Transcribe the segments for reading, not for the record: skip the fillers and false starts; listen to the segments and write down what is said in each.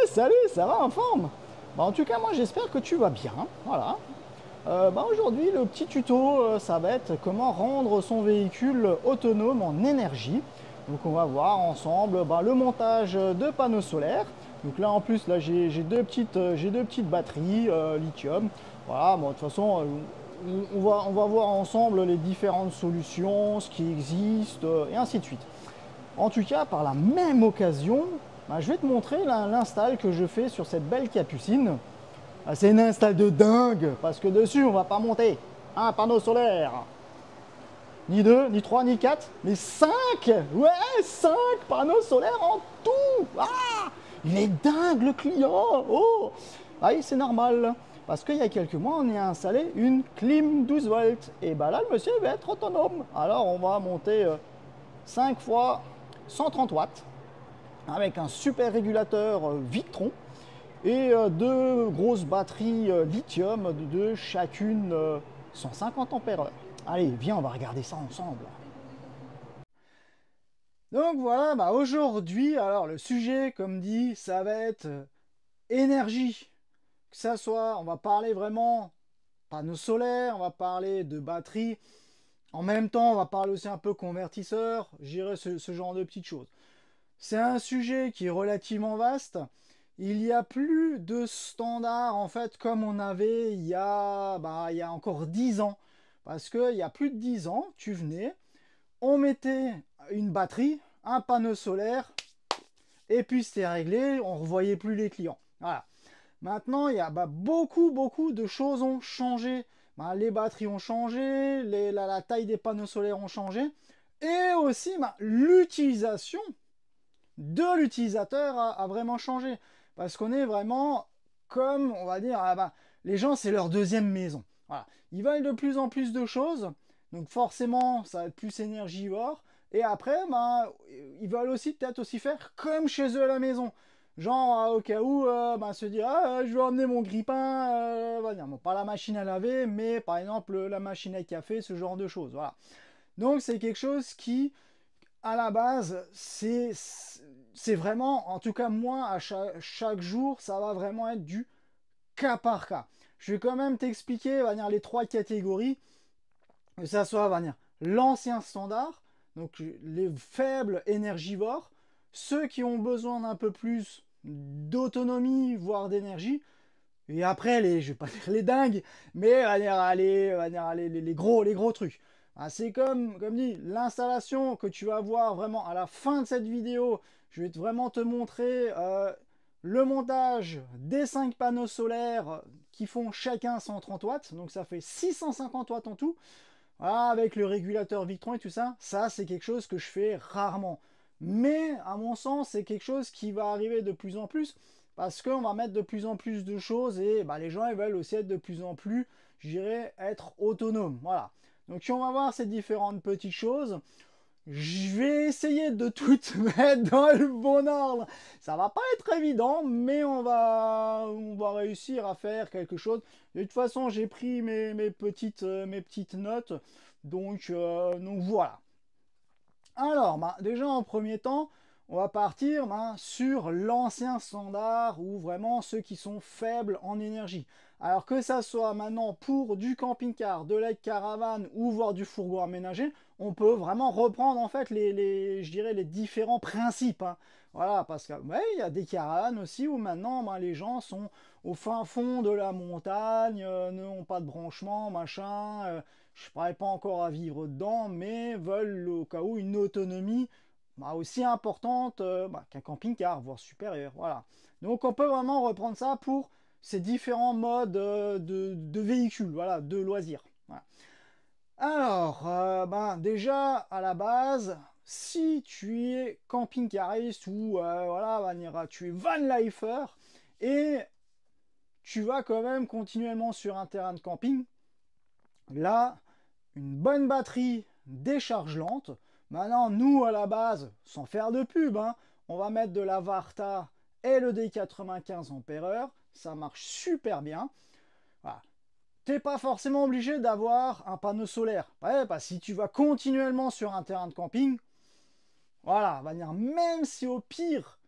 Salut, ça va en forme? En tout cas, moi j'espère que tu vas bien. Voilà. Aujourd'hui, le petit tuto, ça va être comment rendre son véhicule autonome en énergie. Donc on va voir ensemble le montage de panneaux solaires. Donc là en plus, là j'ai deux petites batteries lithium. Voilà, bon, de toute façon, on va voir ensemble les différentes solutions, ce qui existe, et ainsi de suite. En tout cas, par la même occasion, je vais te montrer l'install que je fais sur cette belle capucine. C'est une install de dingue, parce que dessus, on va pas monter un panneau solaire. Ni deux, ni trois, ni quatre, mais cinq. Ouais, cinq panneaux solaires en tout. Ah, il est dingue le client. Oh, ah oui, c'est normal. Parce qu'il y a quelques mois, on y a installé une clim 12 volts. Et bah là, le monsieur va être autonome. Alors, on va monter 5 fois 130 watts avec un super régulateur Victron et deux grosses batteries lithium de chacune 150 ampères. Allez, viens, on va regarder ça ensemble. Donc voilà, aujourd'hui, alors le sujet, comme dit, ça va être énergie. Que ça soit, on va parler vraiment panneaux solaires, on va parler de batterie. En même temps, on va parler aussi un peu convertisseur, j'irai ce genre de petites choses. C'est un sujet qui est relativement vaste. Il n'y a plus de standard en fait comme on avait il y a encore 10 ans. Parce qu'il y a plus de 10 ans, tu venais, on mettait une batterie, un panneau solaire, et puis c'était réglé, on ne revoyait plus les clients. Voilà. Maintenant, il y a beaucoup de choses ont changé. Les batteries ont changé, la taille des panneaux solaires ont changé, et aussi l'utilisation de l'utilisateur a vraiment changé. Parce qu'on est vraiment comme, on va dire, les gens, c'est leur deuxième maison. Voilà. Ils veulent de plus en plus de choses, donc forcément, ça va être plus énergivore. Et après, ils veulent aussi peut-être aussi faire comme chez eux à la maison. Genre, au cas où, se dire, je vais emmener mon grille-pain, bon, pas la machine à laver, mais par exemple, la machine à café, ce genre de choses. Voilà. Donc, c'est quelque chose qui, à la base, c'est vraiment, en tout cas moi, à chaque jour, ça va vraiment être du cas par cas. Je vais quand même t'expliquer les trois catégories, que ça soit l'ancien standard, donc les faibles énergivores, ceux qui ont besoin d'un peu plus d'autonomie, voire d'énergie, et après, je vais pas dire les dingues, mais les gros trucs. C'est comme dit, l'installation que tu vas voir vraiment à la fin de cette vidéo. Je vais vraiment te montrer le montage des 5 panneaux solaires qui font chacun 130 watts. Donc ça fait 650 watts en tout. Voilà, avec le régulateur Victron et tout ça. Ça, c'est quelque chose que je fais rarement. Mais à mon sens, c'est quelque chose qui va arriver de plus en plus parce qu'on va mettre de plus en plus de choses et les gens ils veulent aussi être de plus en plus, je dirais, être autonomes. Voilà. Donc si on va voir ces différentes petites choses, je vais essayer de toutes mettre dans le bon ordre. Ça va pas être évident, mais on va réussir à faire quelque chose. De toute façon, j'ai pris mes petites notes. Donc voilà. Alors, déjà en premier temps, on va partir sur l'ancien standard ou vraiment ceux qui sont faibles en énergie. Alors que ça soit maintenant pour du camping-car, de la caravane ou voire du fourgon aménagé, on peut vraiment reprendre en fait je dirais les différents principes. Voilà, parce que ouais, il y a des caravanes aussi où maintenant les gens sont au fin fond de la montagne, n'ont pas de branchement, machin. Je ne pourrais pas encore à vivre dedans, mais veulent au cas où une autonomie aussi importante qu'un camping-car, voire supérieur. Voilà. Donc on peut vraiment reprendre ça pour ces différents modes de véhicules, voilà, de loisirs. Voilà. Alors, déjà à la base, si tu es camping-cariste ou voilà, tu es van lifer et tu vas quand même continuellement sur un terrain de camping, là, une bonne batterie, des charges lentes. Maintenant, nous, à la base, sans faire de pub, on va mettre de la Varta et le D95 ampères. Ça marche super bien. Voilà. T'es pas forcément obligé d'avoir un panneau solaire. Ouais, si tu vas continuellement sur un terrain de camping, voilà, même si au pire,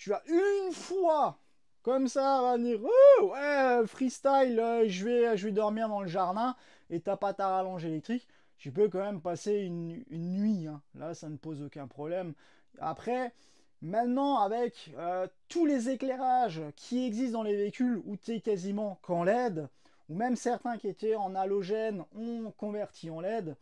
tu as une fois, comme ça, va dire, oh, ouais, freestyle, je vais dormir dans le jardin, et t'as pas ta rallonge électrique, tu peux quand même passer une nuit, hein. Là, ça ne pose aucun problème. Après, maintenant, avec tous les éclairages qui existent dans les véhicules où tu es quasiment qu'en LED, ou même certains qui étaient en halogène ont converti en LED,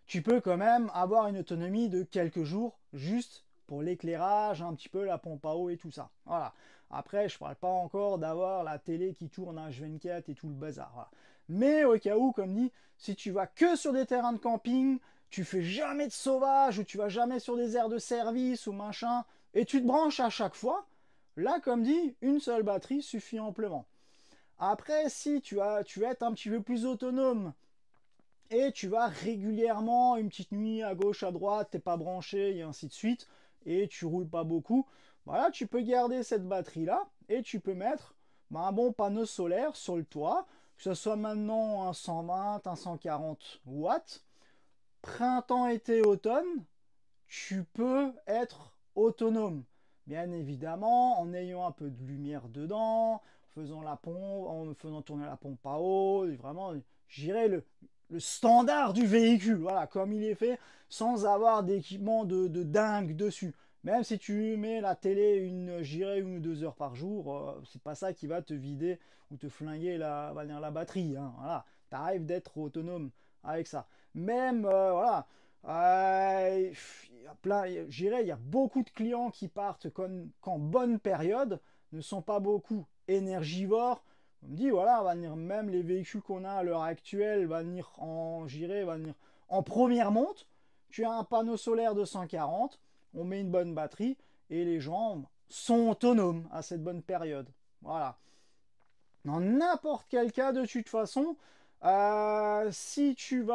tu peux quand même avoir une autonomie de quelques jours juste pour l'éclairage, un petit peu la pompe à eau et tout ça. Voilà. Après, je parle pas encore d'avoir la télé qui tourne H24 et tout le bazar. Voilà. Mais au cas où, comme dit, si tu vas que sur des terrains de camping, tu fais jamais de sauvage ou tu vas jamais sur des aires de service ou machin, et tu te branches à chaque fois, là, comme dit, une seule batterie suffit amplement. Après, si tu vas être un petit peu plus autonome et tu vas régulièrement, une petite nuit à gauche, à droite, t'es pas branché et ainsi de suite, et tu roules pas beaucoup, voilà, tu peux garder cette batterie là et tu peux mettre un bon panneau solaire sur le toit, que ce soit maintenant un 120, un 140 watts. Printemps, été, automne, tu peux être autonome. Bien évidemment, en ayant un peu de lumière dedans, faisant la pompe, en faisant tourner la pompe à eau, vraiment, j'irais le standard du véhicule, voilà, comme il est fait, sans avoir d'équipement de dingue dessus. Même si tu mets la télé j'irais 1 ou 2 heures par jour, c'est pas ça qui va te vider ou te flinguer la batterie. Hein, voilà, t'arrives d'être autonome avec ça. Même, voilà, il y a beaucoup de clients qui partent qu'en bonne période, ne sont pas beaucoup énergivores. On me dit, voilà, va venir, même les véhicules qu'on a à l'heure actuelle, va venir en première monte. Tu as un panneau solaire de 140, on met une bonne batterie et les gens sont autonomes à cette bonne période. Voilà. Dans n'importe quel cas, de toute façon, si tu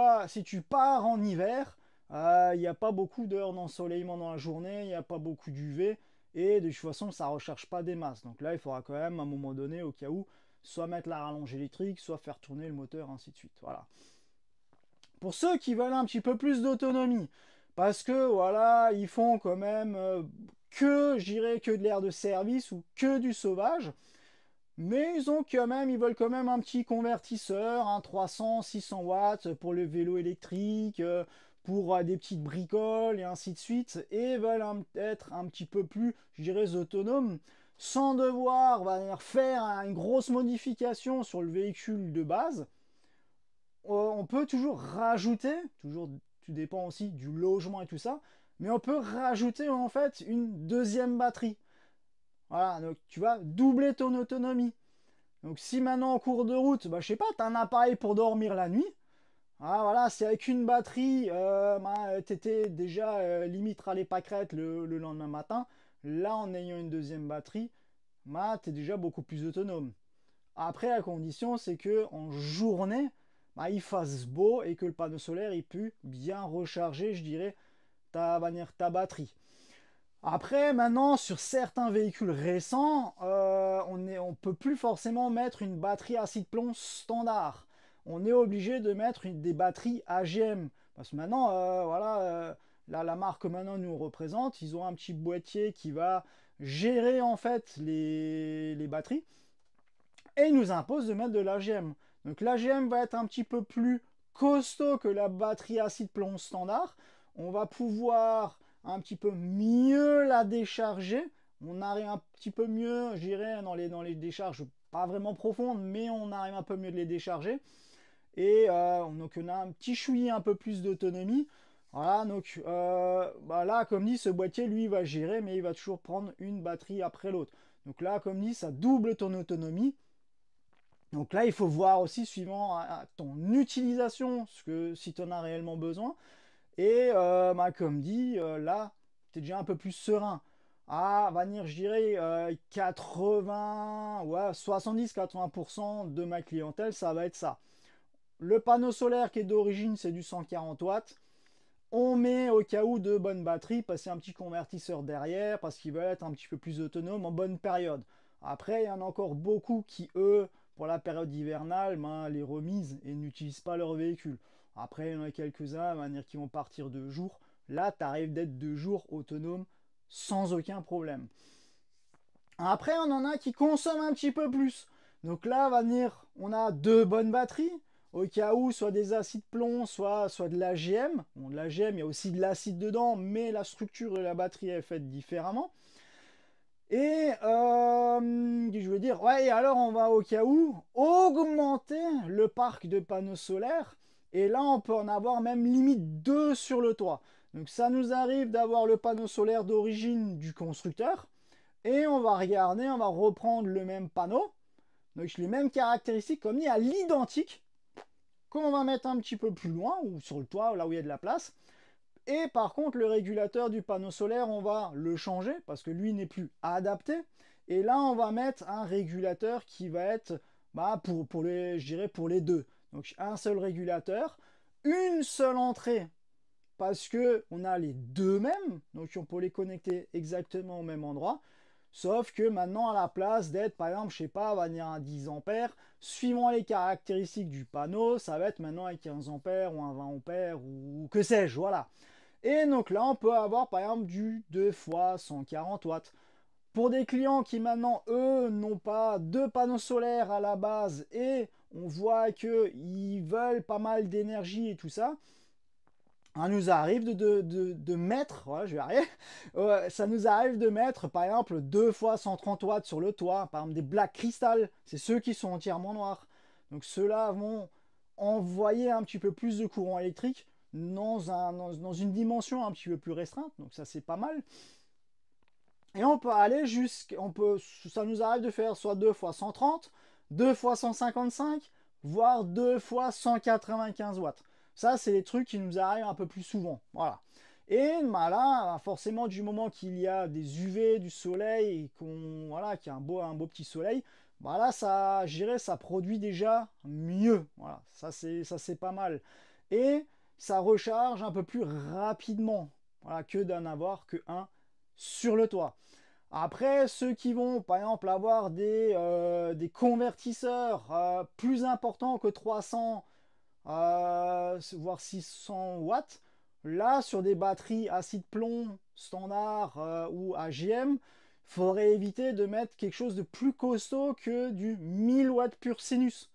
pars en hiver, il n'y a pas beaucoup d'heures d'ensoleillement dans la journée, il n'y a pas beaucoup d'UV, et de toute façon, ça ne recharge pas des masses. Donc là, il faudra quand même, à un moment donné, au cas où, soit mettre la rallonge électrique, soit faire tourner le moteur, ainsi de suite. Voilà. Pour ceux qui veulent un petit peu plus d'autonomie, parce que voilà, ils font quand même que de l'air de service ou que du sauvage, mais ils veulent quand même un petit convertisseur, un 300, 600 watts pour le vélo électrique, pour des petites bricoles et ainsi de suite, et veulent être un petit peu plus, autonomes, sans devoir faire une grosse modification sur le véhicule de base. On peut toujours rajouter, toujours, tout dépend aussi du logement et tout ça, mais on peut rajouter en fait une deuxième batterie. Voilà, donc tu vas doubler ton autonomie. Donc si maintenant en cours de route, je sais pas, tu as un appareil pour dormir la nuit, voilà, c'est avec une batterie, tu étais déjà limite râler pâquerette le lendemain matin. Là, en ayant une deuxième batterie, tu es déjà beaucoup plus autonome. Après, la condition, c'est que en journée, il fasse beau et que le panneau solaire il peut bien recharger, je dirais, ta batterie. Après, maintenant, sur certains véhicules récents, on peut plus forcément mettre une batterie acide plomb standard. On est obligé de mettre des batteries AGM. Parce que maintenant, voilà, la marque que maintenant nous représente, ils ont un petit boîtier qui va gérer en fait les batteries et ils nous impose de mettre de l'AGM. Donc l'AGM va être un petit peu plus costaud que la batterie acide plomb standard. On va pouvoir un petit peu mieux la décharger. On arrive un petit peu mieux, je dirais, dans les décharges pas vraiment profondes, mais on arrive un peu mieux de les décharger. Et donc on a un petit chouïa un peu plus d'autonomie. Voilà, donc là, comme dit, ce boîtier, lui, va gérer, mais il va toujours prendre une batterie après l'autre. Donc là, comme dit, ça double ton autonomie. Donc là, il faut voir aussi, suivant ton utilisation, si tu en as réellement besoin. Et comme dit, là, tu es déjà un peu plus serein. Va venir, je dirais, 80, ouais, 70-80% de ma clientèle, ça va être ça. Le panneau solaire qui est d'origine, c'est du 140 watts. On met au cas où de bonnes batteries, passer un petit convertisseur derrière, parce qu'ils veulent être un petit peu plus autonomes en bonne période. Après, il y en a encore beaucoup qui, eux, pour la période hivernale, les remisent et n'utilisent pas leur véhicule. Après, il y en a quelques-uns qui vont partir 2 jours. Là, tu arrives d'être 2 jours autonome sans aucun problème. Après, on en a qui consomment un petit peu plus. Donc là, va venir, on a deux bonnes batteries, au cas où, soit des acides plomb, soit de l'AGM. Bon, de l'AGM, il y a aussi de l'acide dedans, mais la structure de la batterie est faite différemment. Et je veux dire, ouais, et alors on va au cas où augmenter le parc de panneaux solaires. Et là, on peut en avoir même limite deux sur le toit. Donc ça nous arrive d'avoir le panneau solaire d'origine du constructeur. Et on va regarder, on va reprendre le même panneau. Donc les mêmes caractéristiques comme dit à l'identique. Qu'on va mettre un petit peu plus loin ou sur le toit, là où il y a de la place. Et par contre, le régulateur du panneau solaire, on va le changer parce que lui n'est plus adapté. Et là, on va mettre un régulateur qui va être pour les, je dirais pour les deux. Donc un seul régulateur, une seule entrée parce que on a les deux mêmes, donc on peut les connecter exactement au même endroit. Sauf que maintenant, à la place d'être, par exemple, je sais pas, va venir un 10 ampères, suivant les caractéristiques du panneau, ça va être maintenant un 15 ampères ou un 20 ampères ou que sais-je, voilà. Et donc là, on peut avoir par exemple du 2 fois 140 watts. Pour des clients qui maintenant, eux, n'ont pas de panneaux solaires à la base et on voit qu'ils veulent pas mal d'énergie et tout ça, ça nous arrive de mettre, voilà, je vais arriver, ça nous arrive de mettre par exemple 2 fois 130 watts sur le toit, par exemple des Black Crystal, c'est ceux qui sont entièrement noirs. Donc ceux-là vont envoyer un petit peu plus de courant électrique dans une dimension un petit peu plus restreinte, donc ça c'est pas mal. Et on peut aller ça nous arrive de faire soit 2 fois 130, 2 fois 155, voire 2 fois 195 watts. Ça, c'est les trucs qui nous arrivent un peu plus souvent. Voilà. Et là, forcément, du moment qu'il y a des UV, du soleil, et voilà, qu'il y a un beau petit soleil, là, ça produit déjà mieux. Voilà, ça c'est pas mal. Et ça recharge un peu plus rapidement, voilà, que d'en avoir que un sur le toit. Après, ceux qui vont, par exemple, avoir des convertisseurs plus importants que 300, voire 600 watts, là, sur des batteries acide plomb standard ou AGM, il faudrait éviter de mettre quelque chose de plus costaud que du 1000 watts pur sinus.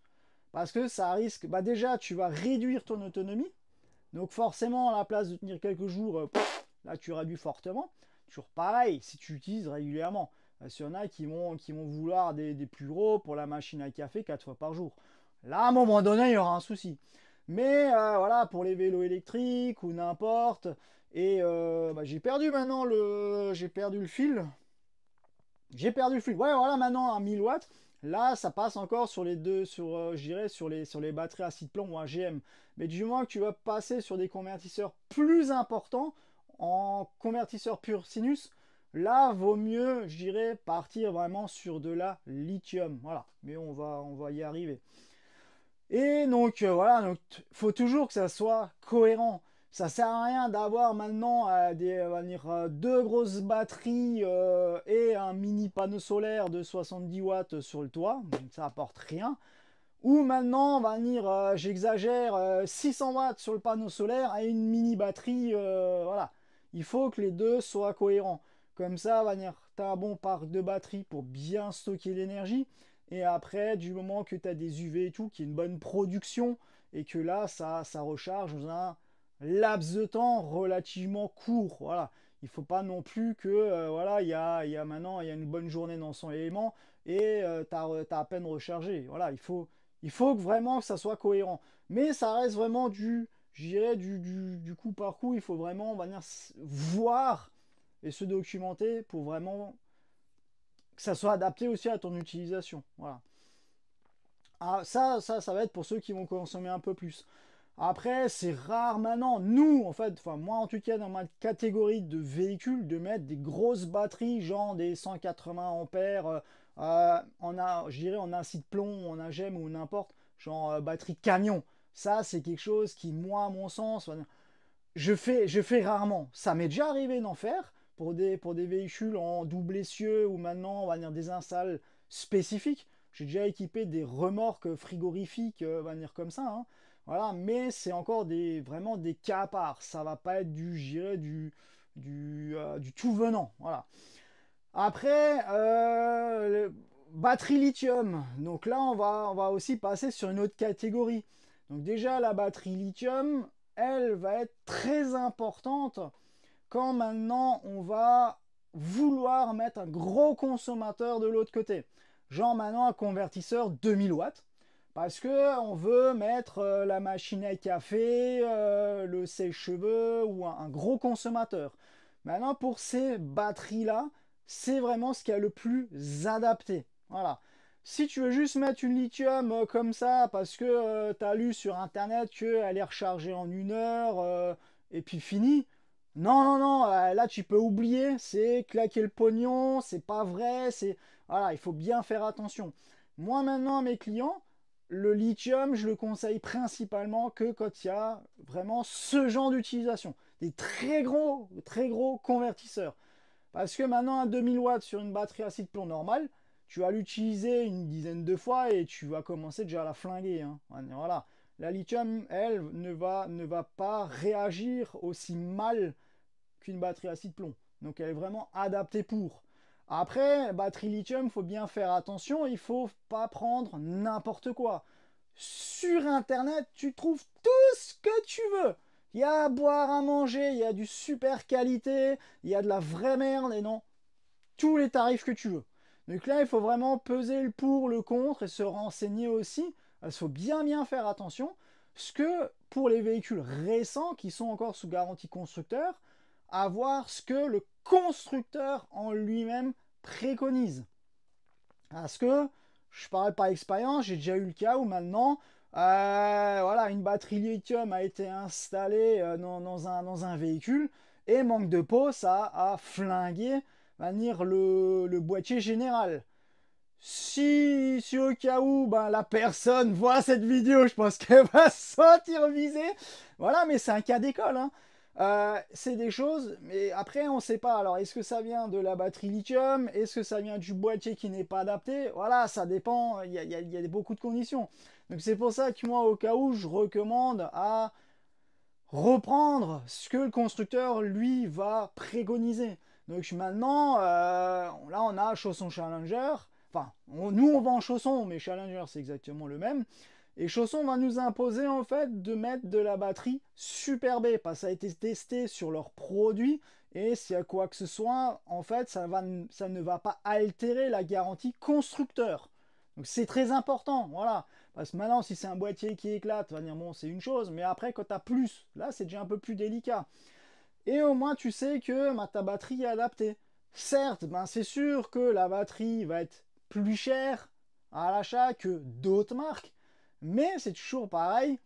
Parce que ça risque, déjà, tu vas réduire ton autonomie. Donc forcément, à la place de tenir quelques jours, là, tu réduis fortement. Toujours pareil, si tu utilises régulièrement. Parce qu'il y en a qui vont vouloir des plus gros pour la machine à café 4 fois par jour. Là, à un moment donné, il y aura un souci. Mais voilà, pour les vélos électriques ou n'importe. Et j'ai perdu maintenant J'ai perdu le fil. J'ai perdu le fil. Ouais, voilà, maintenant à 1000 watts. Là, ça passe encore sur les deux, je dirais, sur les batteries acide plomb ou AGM. Mais du moins que tu vas passer sur des convertisseurs plus importants, en convertisseur pur sinus, là, vaut mieux, je dirais, partir vraiment sur de la lithium. Voilà, mais on va y arriver. Et donc, voilà, donc faut toujours que ça soit cohérent. Ça sert à rien d'avoir maintenant deux grosses batteries et un mini panneau solaire de 70 watts sur le toit. Ça apporte rien. Ou maintenant, on va venir, j'exagère, 600 watts sur le panneau solaire et une mini batterie. Voilà. Il faut que les deux soient cohérents. Comme ça, tu as un bon parc de batterie pour bien stocker l'énergie. Et après, du moment que tu as des UV et tout, qu'il y a une bonne production et que là, ça recharge dans un laps de temps relativement court. Voilà. Il ne faut pas non plus que, voilà, il y a maintenant il y a une bonne journée dans son élément et tu as à peine rechargé. Voilà, il faut que vraiment que ça soit cohérent. Mais ça reste vraiment je dirais, du coup par coup. Il faut vraiment, on va dire, voir et se documenter pour vraiment que ça soit adapté aussi à ton utilisation. Voilà. Ah, ça va être pour ceux qui vont consommer un peu plus. Après, c'est rare maintenant, nous, en fait, enfin moi en tout cas dans ma catégorie de véhicules, de mettre des grosses batteries, genre des 180 ampères, je dirais en acide plomb, en AGM ou n'importe, genre batterie camion. Ça, c'est quelque chose qui, moi, à mon sens, je fais rarement. Ça m'est déjà arrivé d'en faire pour des véhicules en double essieu ou maintenant, on va dire des installs spécifiques. J'ai déjà équipé des remorques frigorifiques, on va dire comme ça, hein. Voilà, mais c'est encore vraiment des cas à part. Ça va pas être du tout venant. Voilà. Après, batterie lithium. Donc là, on va aussi passer sur une autre catégorie. Donc déjà, la batterie lithium, elle va être très importante quand maintenant on va vouloir mettre un gros consommateur de l'autre côté. Genre maintenant un convertisseur 2000 watts. Parce que on veut mettre la machine à café, le sèche-cheveux ou un gros consommateur. Maintenant pour ces batteries-là, c'est vraiment ce qui est le plus adapté. Voilà. Si tu veux juste mettre une lithium comme ça parce que tu as lu sur internet qu'elle est rechargée en 1 heure et puis fini, non, non, non, là tu peux oublier, c'est claquer le pognon, c'est pas vrai, c'est. Voilà, il faut bien faire attention. Moi maintenant, mes clients, le lithium, je le conseille principalement que quand il y a vraiment ce genre d'utilisation. Des très gros convertisseurs. Parce que maintenant, un 2000 watts sur une batterie acide plomb normale, tu vas l'utiliser une dizaine de fois et tu vas commencer déjà à la flinguer. Hein. Voilà. La lithium, elle, ne va pas réagir aussi mal qu'une batterie acide plomb. Donc elle est vraiment adaptée pour. Après, batterie lithium, il faut bien faire attention, il ne faut pas prendre n'importe quoi. Sur internet, tu trouves tout ce que tu veux. Il y a à boire, à manger, il y a du super qualité, il y a de la vraie merde, et non, tous les tarifs que tu veux. Donc là, il faut vraiment peser le pour, le contre et se renseigner aussi. Il faut bien faire attention. Parce que pour les véhicules récents qui sont encore sous garantie constructeur, à voir ce que le constructeur en lui-même préconise. Parce que, je parle par expérience, j'ai déjà eu le cas où maintenant, voilà, une batterie lithium a été installée dans un véhicule et manque de peau, ça a flingué le boîtier général. Si au cas où ben, la personne voit cette vidéo, je pense qu'elle va se sentir visée. Voilà, mais c'est un cas d'école. Hein. C'est des choses, mais après on ne sait pas. Alors est-ce que ça vient de la batterie lithium? Est-ce que ça vient du boîtier qui n'est pas adapté? Voilà, ça dépend. Il y a beaucoup de conditions. Donc c'est pour ça que moi, au cas où, je recommande à reprendre ce que le constructeur lui va préconiser. Donc maintenant, là on a Chausson Challenger. Enfin, nous on vend Chausson, mais Challenger c'est exactement le même. Et Chausson va nous imposer en fait de mettre de la batterie Super B, parce que ça a été testé sur leurs produits. Et s'il y a quoi que ce soit, en fait, ça ne va pas altérer la garantie constructeur. Donc c'est très important, voilà. Parce que maintenant, si c'est un boîtier qui éclate, va dire bon, c'est une chose, mais après, quand tu as plus, là, c'est déjà un peu plus délicat. Et au moins, tu sais que ta batterie est adaptée. Certes, ben, c'est sûr que la batterie va être plus chère à l'achat que d'autres marques, mais c'est toujours pareil,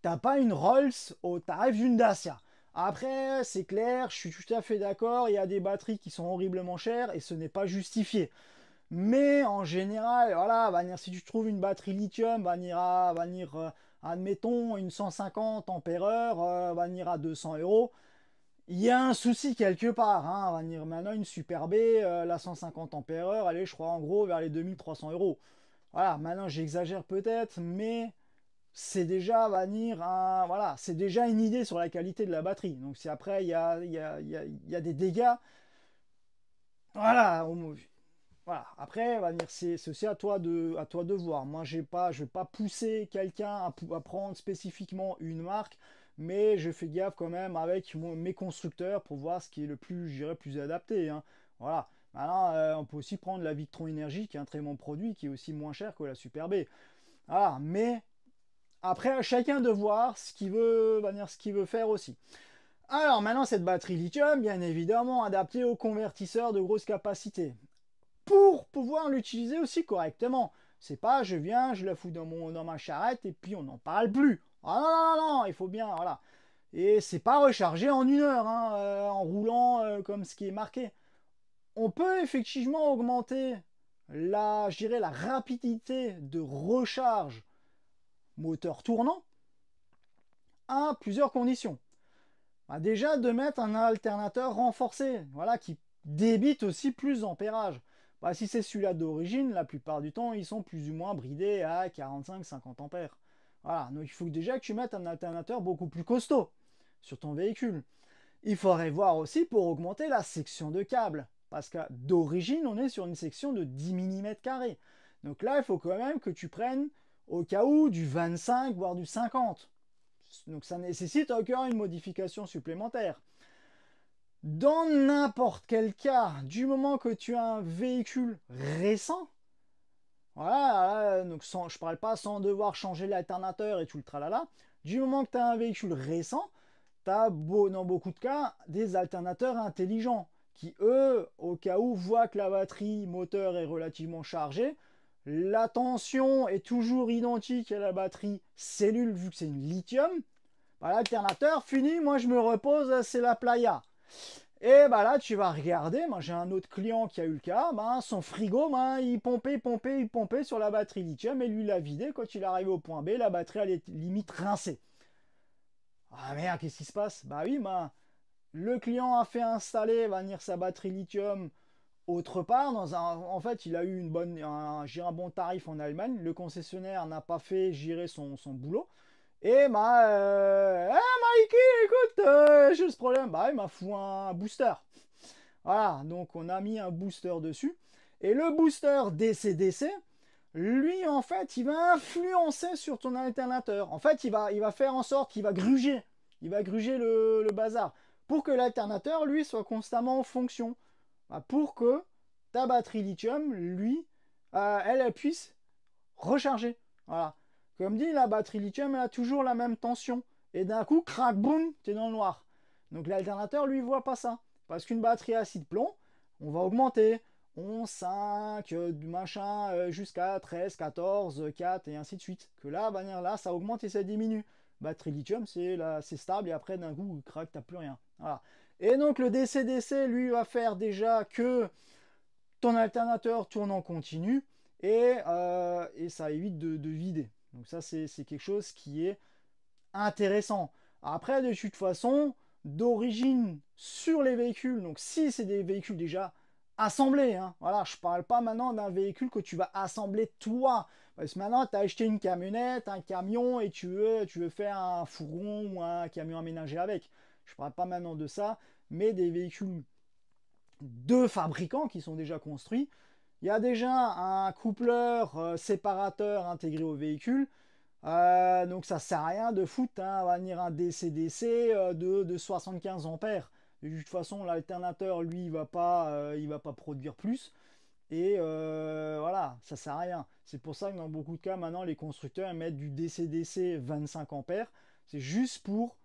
t'as pas une Rolls au tarif d'une Dacia. Après, c'est clair, je suis tout à fait d'accord, il y a des batteries qui sont horriblement chères et ce n'est pas justifié. Mais en général, voilà, si tu trouves une batterie lithium, admettons, une 150 ampères-heure, à 200 euros. Il y a un souci quelque part. Hein, maintenant, une Super B, la 150 ampères-heure, allez, je crois en gros vers les 2300 euros. Voilà, maintenant j'exagère peut-être, mais c'est déjà, voilà, c'est déjà une idée sur la qualité de la batterie. Donc si après il y a des dégâts, voilà, voilà. Après, c'est aussi à toi de voir. Moi, je ne vais pas pousser quelqu'un à prendre spécifiquement une marque, mais je fais gaffe quand même avec mes constructeurs pour voir ce qui est le plus, je dirais, plus adapté. Hein. Voilà. Maintenant, on peut aussi prendre la Victron Energy, qui est un très bon produit, qui est aussi moins cher que la Super B. Voilà. Mais après, à chacun de voir ce qu'il veut faire aussi. Alors maintenant, cette batterie lithium, bien évidemment, adaptée aux convertisseurs de grosse capacité pour pouvoir l'utiliser aussi correctement. C'est pas je viens, je la fous dans ma charrette et puis on n'en parle plus. Ah non, non, non, il faut bien, voilà. Et c'est pas rechargé en 1 heure, hein, en roulant comme ce qui est marqué. On peut effectivement augmenter je dirais, la rapidité de recharge moteur tournant à plusieurs conditions. Bah, déjà de mettre un alternateur renforcé, voilà, qui débite aussi plus d'ampérage. Bah, si c'est celui-là d'origine, la plupart du temps, ils sont plus ou moins bridés à 45-50 ampères. Voilà, donc il faut déjà que tu mettes un alternateur beaucoup plus costaud sur ton véhicule. il faudrait voir aussi pour augmenter la section de câble. Parce que d'origine, on est sur une section de 10 mm². Donc là, il faut quand même que tu prennes au cas où du 25 voire du 50. Donc ça nécessite encore une modification supplémentaire. Dans n'importe quel cas, du moment que tu as un véhicule récent, voilà, donc je ne parle pas sans devoir changer l'alternateur et tout le tralala, du moment que tu as un véhicule récent, tu as dans beaucoup de cas des alternateurs intelligents qui, eux, au cas où, voient que la batterie moteur est relativement chargée, la tension est toujours identique à la batterie cellule vu que c'est une lithium, bah, l'alternateur, fini, moi je me repose, c'est la playa. Et bah là, tu vas regarder, moi j'ai un autre client qui a eu le cas, bah, son frigo, bah, il pompait sur la batterie lithium et lui l'a vidé. Quand il est arrivé au point B, la batterie elle est limite rincée. Ah merde, qu'est-ce qui se passe? Bah oui, bah, le client a fait installer va venir sa batterie lithium autre part. En fait, il a eu un bon tarif en Allemagne. Le concessionnaire n'a pas fait gérer son boulot. Et Mikey, écoute, j'ai ce problème. Bah, il m'a foutu un booster. Voilà, donc on a mis un booster dessus. Et le booster DC-DC, lui, en fait, il va influencer sur ton alternateur. En fait, il va faire en sorte qu'il va gruger. Il va gruger le bazar. Pour que l'alternateur, lui, soit constamment en fonction. Bah, pour que ta batterie lithium, lui, elle puisse recharger. Voilà. Comme dit, la batterie lithium, elle a toujours la même tension. Et d'un coup, crac, boum, tu es dans le noir. Donc l'alternateur, lui, voit pas ça. Parce qu'une batterie acide plomb, on va augmenter. 11, 5, du machin, jusqu'à 13, 14, 4, et ainsi de suite. Que là, là, ça augmente et ça diminue. Batterie lithium, c'est stable, et après, d'un coup, crac, t'as plus rien. Voilà. Et donc le DC-DC, lui, va faire déjà que ton alternateur tourne en continu et ça évite de vider. Donc ça, c'est quelque chose qui est intéressant. Après, de toute façon, d'origine sur les véhicules, donc si c'est des véhicules déjà assemblés, hein, voilà, je parle pas maintenant d'un véhicule que tu vas assembler toi. Parce que maintenant, tu as acheté une camionnette, un camion et tu veux faire un fourgon ou un camion aménagé avec. Je parle pas maintenant de ça, mais des véhicules de fabricants qui sont déjà construits. Il y a déjà un coupleur séparateur intégré au véhicule. Donc ça sert à rien de foutre va venir un DC-DC de 75 ampères. De toute façon, l'alternateur, lui, il va pas produire plus. Et voilà, ça sert à rien. C'est pour ça que dans beaucoup de cas, maintenant, les constructeurs mettent du DC-DC 25 ampères. C'est juste pour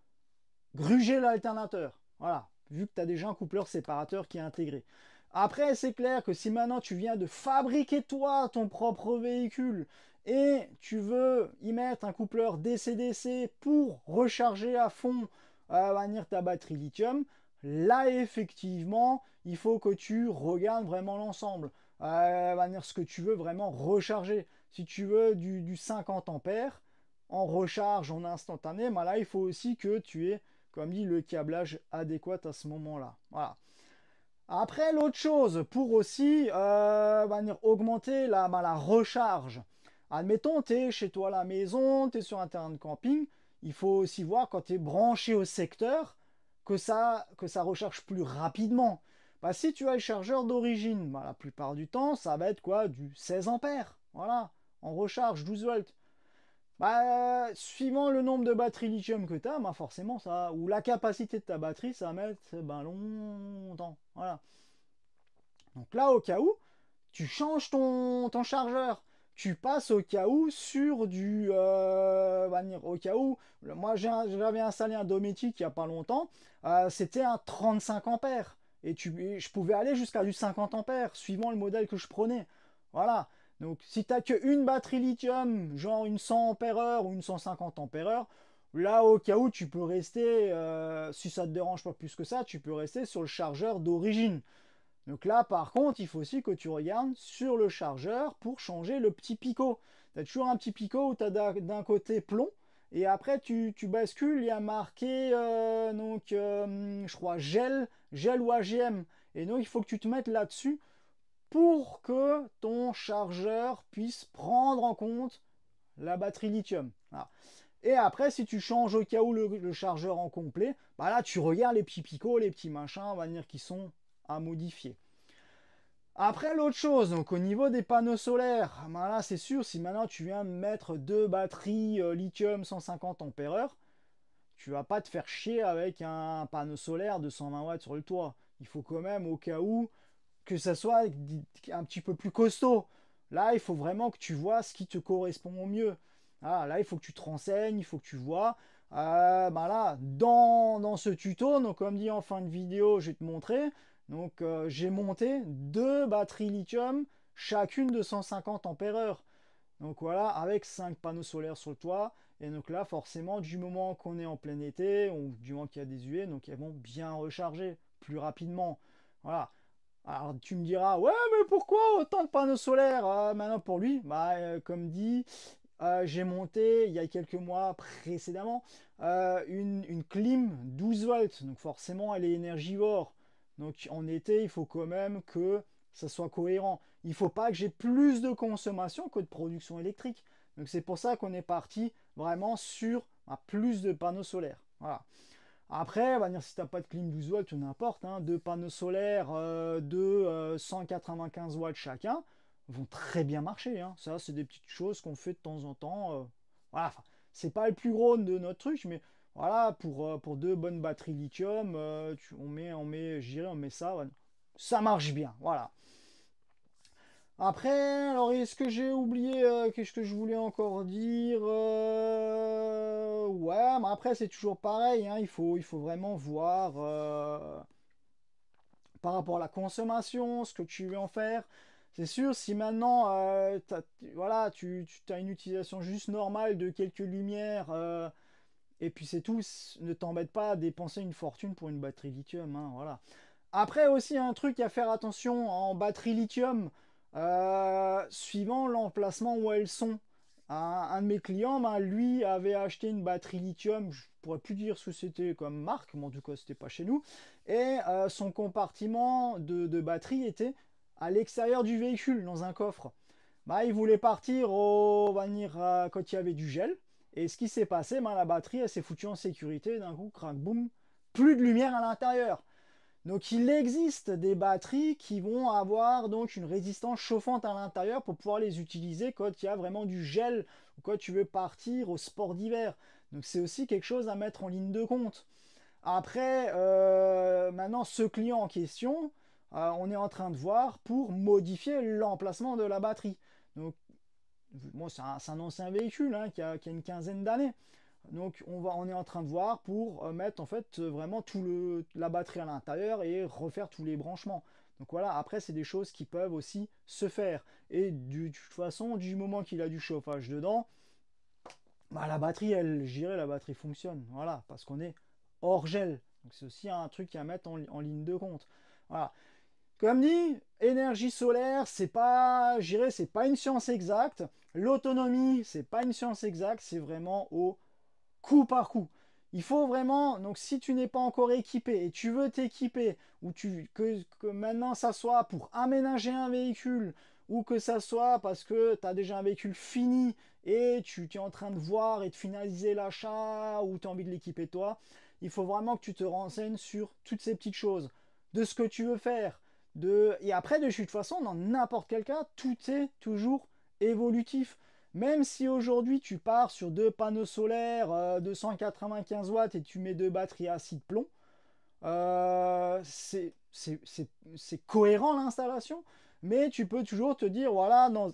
gruger l'alternateur. Voilà, vu que tu as déjà un coupleur séparateur qui est intégré. Après, c'est clair que si maintenant tu viens de fabriquer toi ton propre véhicule et tu veux y mettre un coupleur DC-DC pour recharger à fond ta batterie lithium, là effectivement, il faut que tu regardes vraiment l'ensemble. Ce que tu veux vraiment recharger. Si tu veux du 50 ampères en recharge en instantané, là il faut aussi que tu aies, comme dit, le câblage adéquat à ce moment-là. Voilà. Après, l'autre chose, pour aussi augmenter la recharge. Admettons, tu es chez toi à la maison, tu es sur un terrain de camping, il faut aussi voir quand tu es branché au secteur que ça recharge plus rapidement. Si tu as le chargeur d'origine, la plupart du temps, ça va être quoi? Du 16 ampères. Voilà, en recharge 12 volts. Suivant le nombre de batteries lithium que tu as, forcément, ça, ou la capacité de ta batterie, ça va mettre longtemps. Voilà. Donc là, au cas où, tu changes ton chargeur. Tu passes au cas où sur du. Au cas où. Moi, j'avais installé un Dometic il n'y a pas longtemps. C'était un 35 ampères. Et je pouvais aller jusqu'à du 50 ampères, suivant le modèle que je prenais. Voilà. Donc, si tu n'as qu'une batterie lithium, genre une 100 ampères-heure ou une 150 ampères-heure, là, au cas où, tu peux rester, si ça ne te dérange pas plus que ça, tu peux rester sur le chargeur d'origine. Donc là, par contre, il faut aussi que tu regardes sur le chargeur pour changer le petit picot. Tu as toujours un petit picot où tu as d'un côté plomb, et après tu bascules, il y a marqué, je crois, gel ou AGM. Et donc, il faut que tu te mettes là-dessus pour que ton chargeur puisse prendre en compte la batterie lithium. Voilà. Et après, si tu changes au cas où le chargeur en complet, bah là, tu regardes les petits picots, les petits machins, on va dire, qui sont à modifier. Après, l'autre chose, donc au niveau des panneaux solaires, bah là, c'est sûr, si maintenant tu viens de mettre deux batteries lithium 150 ampères-heure, tu vas pas te faire chier avec un panneau solaire de 120 watts sur le toit. Il faut quand même, au cas où, que ça soit un petit peu plus costaud. Là, il faut vraiment que tu vois ce qui te correspond au mieux. Ah, là, il faut que tu te renseignes, il faut que tu vois. Ben là, dans ce tuto, donc comme dit en fin de vidéo, je vais te montrer. Donc, j'ai monté deux batteries lithium, chacune de 150 ampères-heure. Donc voilà, avec 5 panneaux solaires sur le toit. Et donc là, forcément, du moment qu'on est en plein été, ou du moment qu'il y a des UE, donc elles vont bien recharger plus rapidement. Voilà. Alors tu me diras, ouais, mais pourquoi autant de panneaux solaires maintenant pour lui? Bah, comme dit, j'ai monté il y a quelques mois précédemment une clim 12 volts. Donc forcément, elle est énergivore. Donc en été, il faut quand même que ça soit cohérent. Il ne faut pas que j'ai plus de consommation que de production électrique. Donc c'est pour ça qu'on est parti vraiment sur plus de panneaux solaires. Voilà. Après, on va dire si tu n'as pas de clim 12 volts ou n'importe, hein, deux panneaux solaires de 195 watts chacun vont très bien marcher. Hein. Ça, c'est des petites choses qu'on fait de temps en temps. Voilà, enfin, c'est pas le plus gros de notre truc, mais voilà, pour deux bonnes batteries lithium, on met ça, voilà. Ça marche bien. Voilà. Après, alors est-ce que j'ai oublié qu'est-ce que je voulais encore dire ouais, mais après c'est toujours pareil, hein, il faut vraiment voir par rapport à la consommation, ce que tu veux en faire. C'est sûr, si maintenant voilà, tu as une utilisation juste normale de quelques lumières et puis c'est tout, ne t'embête pas à dépenser une fortune pour une batterie lithium, hein, voilà. Après aussi un truc à faire attention en batterie lithium, suivant l'emplacement où elles sont. Un de mes clients, ben, lui, avait acheté une batterie lithium, je pourrais plus dire ce que c'était comme marque, mais en tout cas c'était pas chez nous, et son compartiment de batterie était à l'extérieur du véhicule, dans un coffre. Bah, il voulait partir on va dire, quand il y avait du gel, et ce qui s'est passé, ben, la batterie elle s'est foutue en sécurité, d'un coup, crac, boum, plus de lumière à l'intérieur. Donc il existe des batteries qui vont avoir donc une résistance chauffante à l'intérieur pour pouvoir les utiliser quand il y a vraiment du gel ou quand tu veux partir au sport d'hiver. Donc c'est aussi quelque chose à mettre en ligne de compte. Après, maintenant ce client en question, on est en train de voir pour modifier l'emplacement de la batterie. Donc moi c'est un ancien véhicule hein, qui a une quinzaine d'années. Donc on est en train de voir pour mettre en fait vraiment la batterie à l'intérieur et refaire tous les branchements. Donc voilà, après c'est des choses qui peuvent aussi se faire. Et de toute façon, du moment qu'il a du chauffage dedans, bah, la batterie, la batterie fonctionne. Voilà, parce qu'on est hors gel. Donc c'est aussi un truc à mettre en ligne de compte. Voilà. Comme dit, énergie solaire, c'est pas une science exacte. L'autonomie, c'est pas une science exacte, c'est vraiment au coup par coup. Il faut vraiment, donc si tu n'es pas encore équipé et tu veux t'équiper, ou que maintenant ça soit pour aménager un véhicule, ou que ça soit parce que tu as déjà un véhicule fini et tu es en train de voir et de finaliser l'achat, ou tu as envie de l'équiper toi, il faut vraiment que tu te renseignes sur toutes ces petites choses, de ce que tu veux faire. Et après, de toute façon, dans n'importe quel cas, tout est toujours évolutif. Même si aujourd'hui tu pars sur deux panneaux solaires de 195 watts et tu mets deux batteries à acide plomb, c'est cohérent l'installation, mais tu peux toujours te dire voilà, dans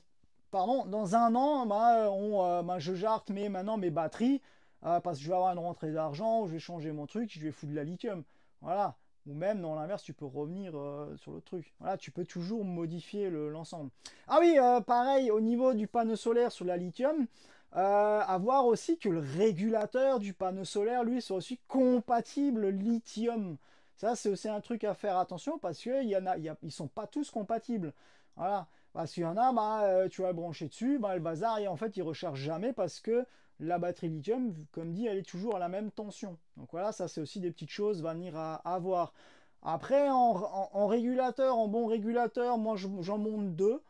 un an, je jarte maintenant mes batteries parce que je vais avoir une rentrée d'argent, je vais changer mon truc, je vais foutre de la lithium. Voilà. Ou même dans l'inverse, tu peux revenir sur le truc. Voilà, tu peux toujours modifier l'ensemble. Ah oui, pareil, au niveau du panneau solaire sur la lithium, à voir aussi que le régulateur du panneau solaire, lui, soit aussi compatible lithium. Ça, c'est aussi un truc à faire attention parce qu'ils ils sont pas tous compatibles. Voilà. Parce qu'il y en a, tu vas le brancher dessus, le bazar, et en fait, il recharge jamais parce que la batterie lithium, comme dit, elle est toujours à la même tension. Donc voilà, ça, c'est aussi des petites choses à venir à voir. Après, en régulateur, en bon régulateur, moi, j'en monte deux.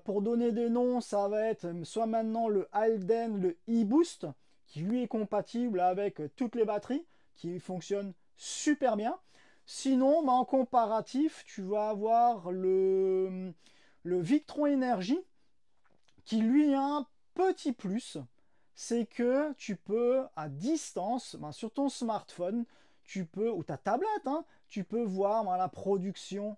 Pour donner des noms, ça va être soit maintenant le Halden, le e-Boost, qui lui est compatible avec toutes les batteries, qui fonctionne super bien. Sinon, bah, en comparatif, tu vas avoir le Victron Energy qui lui a un petit plus, c'est que tu peux à distance, ben, sur ton smartphone, tu peux, ou ta tablette, hein, tu peux voir ben, la production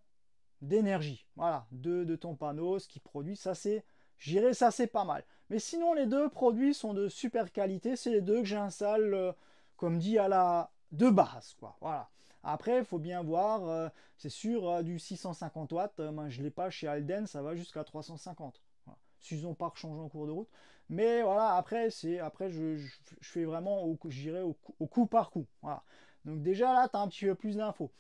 d'énergie, voilà, de ton panneau, ce qui produit, ça c'est, j'irais, ça c'est pas mal. Mais sinon, les deux produits sont de super qualité, c'est les deux que j'installe, comme dit, à la de base, quoi, voilà. Après, il faut bien voir, c'est sûr, du 650 watts, ben, je ne l'ai pas chez Alden, ça va jusqu'à 350. Voilà. S'ils n'ont pas changé en cours de route. Mais voilà, après, je fais vraiment, j'irai au coup par coup. Voilà. Donc déjà, là, tu as un petit peu plus d'infos.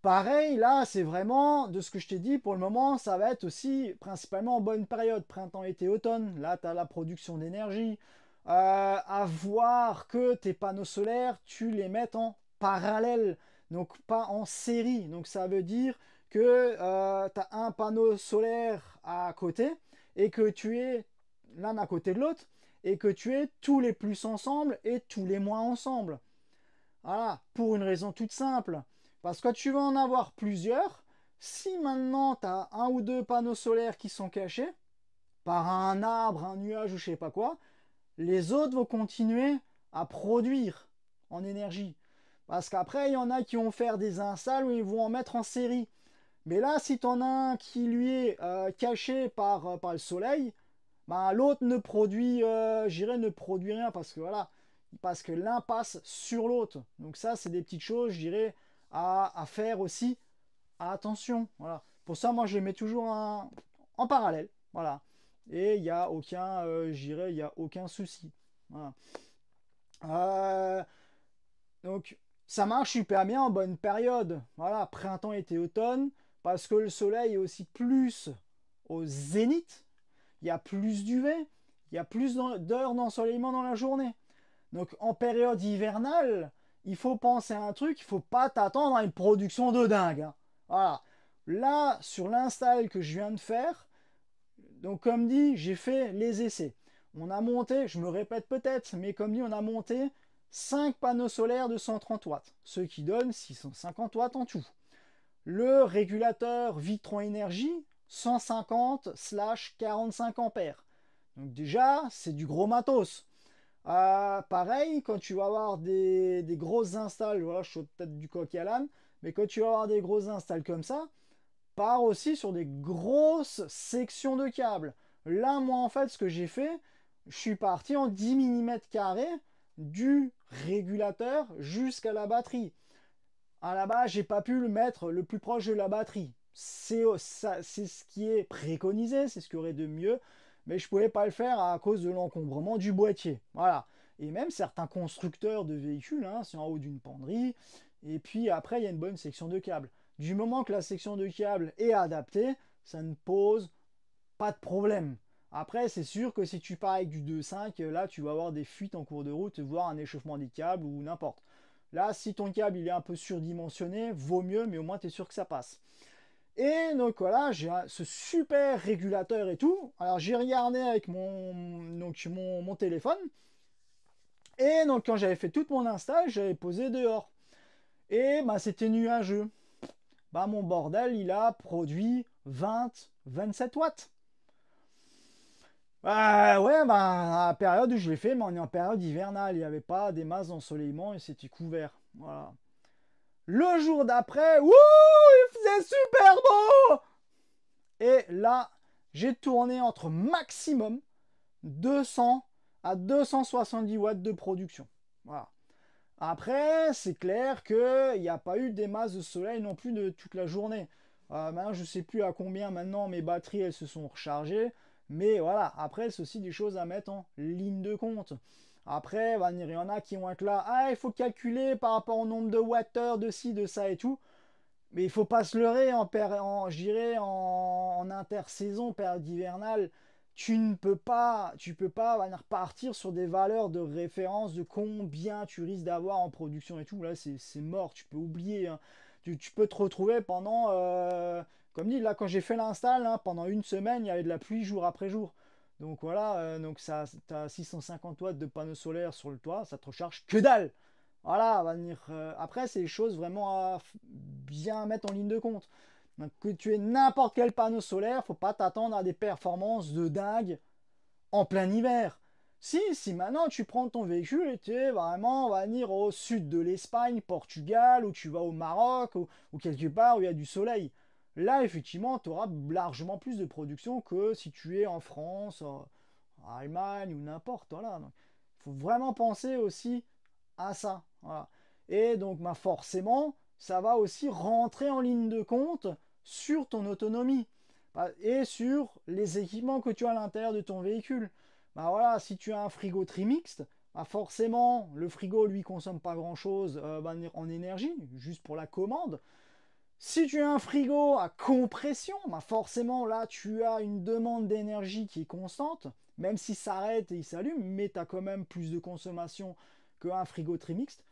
Pareil, là, c'est vraiment, de ce que je t'ai dit, pour le moment, ça va être aussi principalement en bonne période, printemps, été, automne. Là, tu as la production d'énergie. À voir que tes panneaux solaires, tu les mets en parallèle, donc pas en série. Donc ça veut dire que tu as un panneau solaire à côté et que tu es l'un à côté de l'autre et que tu es tous les plus ensemble et tous les moins ensemble. Voilà, pour une raison toute simple. Parce que tu vas en avoir plusieurs. Si maintenant tu as un ou deux panneaux solaires qui sont cachés, par un arbre, un nuage ou je sais pas quoi, les autres vont continuer à produire en énergie. Parce qu'après, il y en a qui vont faire des installs où ils vont en mettre en série. Mais là, si tu en as un qui lui est caché par le soleil, ben, l'autre ne produit, ne produit rien parce que voilà, parce que l'un passe sur l'autre. Donc ça, c'est des petites choses, je dirais, à faire aussi. Attention, voilà. Pour ça, moi, je les mets toujours en parallèle, voilà. Et il n'y a aucun, il y a aucun souci. Voilà. Euh, donc, ça marche super bien en bonne période. Voilà, printemps, été, automne, parce que le soleil est aussi plus au zénith. Il y a plus d'UV, il y a plus d'heures d'ensoleillement dans la journée. Donc en période hivernale, il faut penser à un truc, il ne faut pas t'attendre à une production de dingue, hein. Voilà. Là, sur l'install que je viens de faire, donc comme dit, j'ai fait les essais. On a monté, je me répète peut-être, mais comme dit, on a monté 5 panneaux solaires de 130 watts, ce qui donne 650 watts en tout. Le régulateur Victron Energy, 150/45 ampères. Donc déjà, c'est du gros matos. Pareil, quand tu vas avoir des grosses installs, voilà, je suis peut-être du coq à l'âne, mais quand tu vas avoir des grosses installs comme ça, part aussi sur des grosses sections de câbles. Là, moi, en fait, ce que j'ai fait, je suis parti en 10 mm² du régulateur jusqu'à la batterie. À la base, j'ai pas pu le mettre le plus proche de la batterie. C'est ce qui est préconisé, c'est ce qu'il y aurait de mieux, mais je pouvais pas le faire à cause de l'encombrement du boîtier. Voilà. Et même certains constructeurs de véhicules, hein, c'est en haut d'une penderie, et puis après, il y a une bonne section de câble. Du moment que la section de câble est adaptée, ça ne pose pas de problème. Après, c'est sûr que si tu pars avec du 2.5, là, tu vas avoir des fuites en cours de route, voire un échauffement des câbles ou n'importe. Là, si ton câble il est un peu surdimensionné, vaut mieux, mais au moins tu es sûr que ça passe. Et donc voilà, j'ai ce super régulateur et tout. Alors j'ai regardé avec mon téléphone. Et donc quand j'avais fait toute mon install, j'avais posé dehors. Et bah, c'était nuageux. Bah, mon bordel, il a produit 27 watts. Ouais, bah, à la période où je l'ai fait, mais on est en période hivernale. Il n'y avait pas des masses d'ensoleillement et c'était couvert. Voilà. Le jour d'après, wouh, il faisait super beau. Et là, j'ai tourné entre maximum 200 à 270 watts de production. Voilà. Après, c'est clair qu'il n'y a pas eu des masses de soleil non plus de toute la journée. Maintenant, je ne sais plus à combien maintenant mes batteries elles se sont rechargées. Mais voilà, après, c'est aussi des choses à mettre en ligne de compte. Après, il y en a qui vont être là. Ah, il faut calculer par rapport au nombre de wattheures, de ci, de ça et tout. Mais il faut pas se leurrer je dirais en intersaison, période hivernale. Tu peux pas partir sur des valeurs de référence de combien tu risques d'avoir en production et tout. Là, c'est mort, tu peux oublier, hein. Tu peux te retrouver pendant, comme dit, là, quand j'ai fait l'install, hein, pendant une semaine, il y avait de la pluie jour après jour. Donc voilà, donc ça, tu as 650 watts de panneaux solaires sur le toit, ça te recharge que dalle. Voilà, on va venir, après, c'est des choses vraiment à bien mettre en ligne de compte. Donc, que tu aies n'importe quel panneau solaire, faut pas t'attendre à des performances de dingue en plein hiver. Si maintenant tu prends ton véhicule et tu es vraiment, on va venir au sud de l'Espagne, Portugal, ou tu vas au Maroc, ou quelque part où il y a du soleil. Là, effectivement, tu auras largement plus de production que si tu es en France, en Allemagne ou n'importe. Voilà. Il faut vraiment penser aussi à ça. Voilà. Et donc, bah, forcément, ça va aussi rentrer en ligne de compte sur ton autonomie et sur les équipements que tu as à l'intérieur de ton véhicule. Bah voilà, si tu as un frigo trimixte, bah forcément, le frigo lui consomme pas grand chose en énergie, juste pour la commande. Si tu as un frigo à compression, bah forcément là tu as une demande d'énergie qui est constante, même s'il s'arrête et il s'allume, mais tu as quand même plus de consommation qu'un frigo trimixte.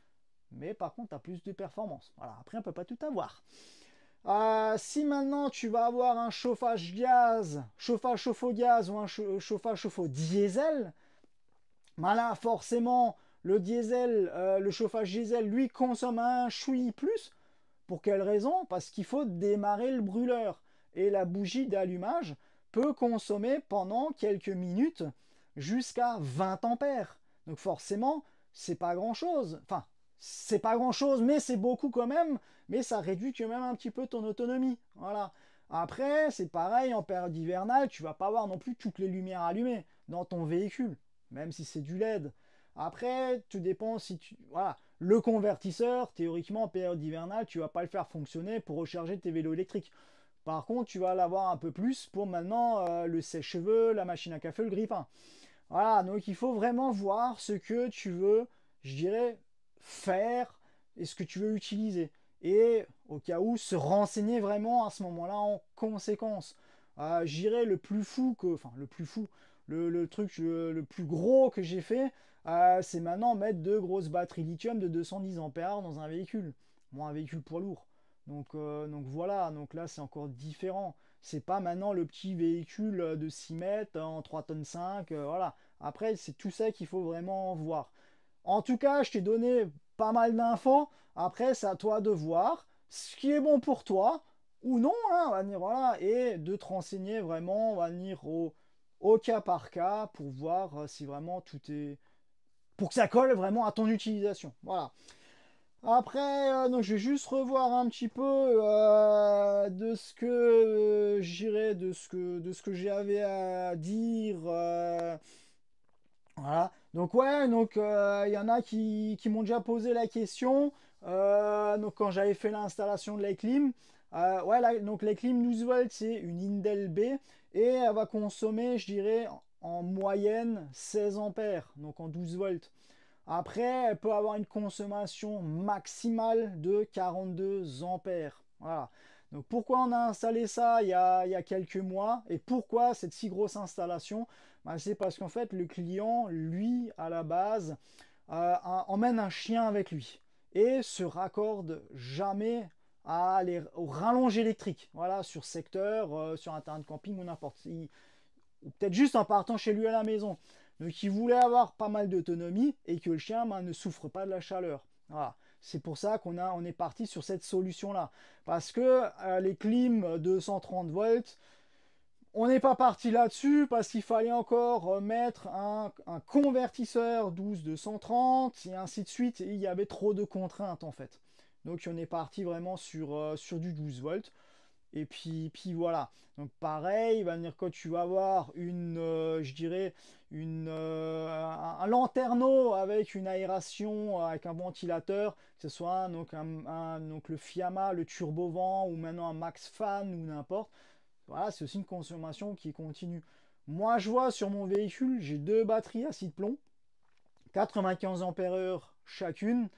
Mais par contre, tu as plus de performance. Voilà, après, on ne peut pas tout avoir. Si maintenant tu vas avoir un chauffage gaz, chauffage chauffe-eau gaz ou un chauffage chauffe-eau diesel, ben là forcément le diesel, le chauffage diesel lui consomme un chouï plus. Pour quelle raison? Parce qu'il faut démarrer le brûleur et la bougie d'allumage peut consommer pendant quelques minutes jusqu'à 20 ampères. Donc forcément, c'est pas grand-chose. Enfin, c'est pas grand-chose, mais c'est beaucoup quand même. Mais ça réduit quand même un petit peu ton autonomie. Voilà. Après, c'est pareil, en période hivernale, tu vas pas avoir non plus toutes les lumières allumées dans ton véhicule, même si c'est du LED. Après, tout dépend si tu... Voilà. Le convertisseur, théoriquement, en période hivernale, tu vas pas le faire fonctionner pour recharger tes vélos électriques. Par contre, tu vas l'avoir un peu plus pour maintenant le sèche-cheveux, la machine à café, le grille-pain. Voilà, donc il faut vraiment voir ce que tu veux, je dirais, faire et ce que tu veux utiliser. Et au cas où, se renseigner vraiment à ce moment-là en conséquence. J'irais le plus fou que, enfin le plus fou, le truc le plus gros que j'ai fait, c'est maintenant mettre deux grosses batteries lithium de 210 ampères dans un véhicule. Bon, un véhicule poids lourd. Donc voilà, donc là c'est encore différent. C'est pas maintenant le petit véhicule de 6 mètres en 3 tonnes 5, voilà. Après, c'est tout ça qu'il faut vraiment voir. En tout cas, je t'ai donné pas mal d'infos. Après, c'est à toi de voir ce qui est bon pour toi ou non, hein, on va dire, voilà, et de te renseigner vraiment, on va dire, au cas par cas pour voir si vraiment tout est... pour que ça colle vraiment à ton utilisation. Voilà. Après, donc je vais juste revoir un petit peu de ce que j'irais, de ce que j'avais à dire. Voilà. Donc ouais, donc il y en a qui m'ont déjà posé la question. Donc quand j'avais fait l'installation de la clim, ouais, donc la clim 12 volts, c'est une Indel B et elle va consommer, je dirais, en moyenne 16 ampères, donc en 12 volts. Après, elle peut avoir une consommation maximale de 42 ampères. Voilà. Donc pourquoi on a installé ça il y a quelques mois et pourquoi cette si grosse installation? Ben, c'est parce qu'en fait le client, lui, à la base, emmène un chien avec lui et se raccorde jamais au rallonge électrique. Voilà, sur secteur, sur un terrain de camping ou n'importe. Ou peut-être juste en partant chez lui à la maison. Donc il voulait avoir pas mal d'autonomie et que le chien ne souffre pas de la chaleur. Voilà. C'est pour ça on est parti sur cette solution-là. Parce que les clims 230 volts, on n'est pas parti là-dessus parce qu'il fallait encore mettre un convertisseur 12-230 et ainsi de suite. Et il y avait trop de contraintes en fait. Donc on est parti vraiment sur du 12 volts. Et puis voilà. Donc pareil, quand tu vas avoir je dirais, un lanterneau avec une aération, avec un ventilateur, que ce soit donc le Fiamma, le Turbovent ou maintenant un Max Fan ou n'importe. Voilà, c'est aussi une consommation qui continue. Moi, je vois sur mon véhicule, j'ai deux batteries acide plomb, 95 ampères chacune.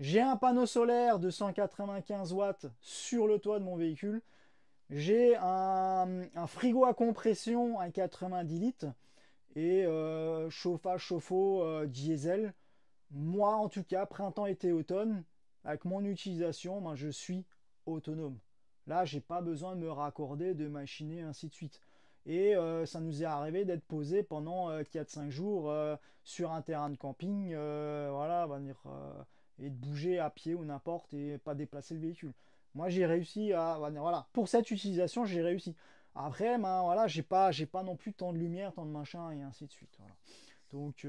J'ai un panneau solaire de 195 watts sur le toit de mon véhicule. J'ai un frigo à compression à 90 litres et chauffage chauffe-eau diesel. Moi, en tout cas, printemps, été, automne, avec mon utilisation, ben, je suis autonome. Là, j'ai pas besoin de me raccorder, de machiner, ainsi de suite. Et ça nous est arrivé d'être posé pendant 4-5 jours sur un terrain de camping, voilà, on va dire, et de bouger à pied ou n'importe et pas déplacer le véhicule. Moi j'ai réussi à, voilà, pour cette utilisation j'ai réussi. Après, ben voilà, j'ai pas non plus tant de lumière, tant de machin et ainsi de suite. Voilà. Donc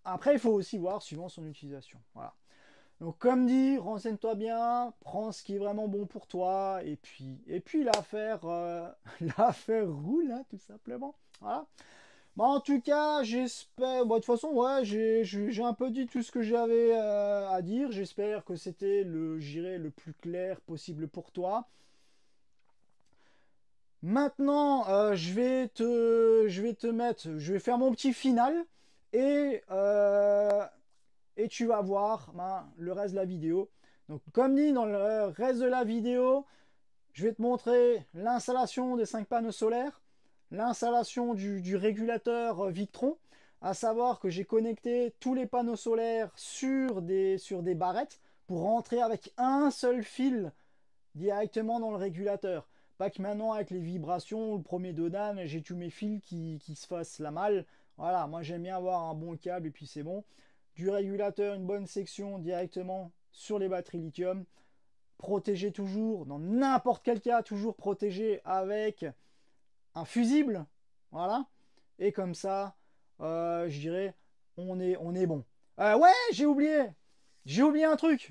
après, il faut aussi voir suivant son utilisation. Voilà. Donc comme dit, renseigne-toi bien, prends ce qui est vraiment bon pour toi, et puis l'affaire l'affaire roule, hein, tout simplement. Voilà. Bon, en tout cas, j'espère. Bon, de toute façon, ouais, j'ai un peu dit tout ce que j'avais à dire. J'espère que c'était j'irai le plus clair possible pour toi. Maintenant, je vais faire mon petit final et tu vas voir ben, le reste de la vidéo. Donc, comme dit dans le reste de la vidéo, je vais te montrer l'installation des 5 panneaux solaires, l'installation du régulateur Victron, à savoir que j'ai connecté tous les panneaux solaires sur des barrettes pour rentrer avec un seul fil directement dans le régulateur. Pas que maintenant avec les vibrations, le premier dodan, j'ai tous mes fils qui se fassent la malle. Voilà, moi j'aime bien avoir un bon câble et puis c'est bon. Du régulateur, une bonne section directement sur les batteries lithium. Protégé toujours, dans n'importe quel cas, toujours protégé avec un fusible. Voilà. Et comme ça, je dirais, on est bon. Ouais, j'ai oublié un truc.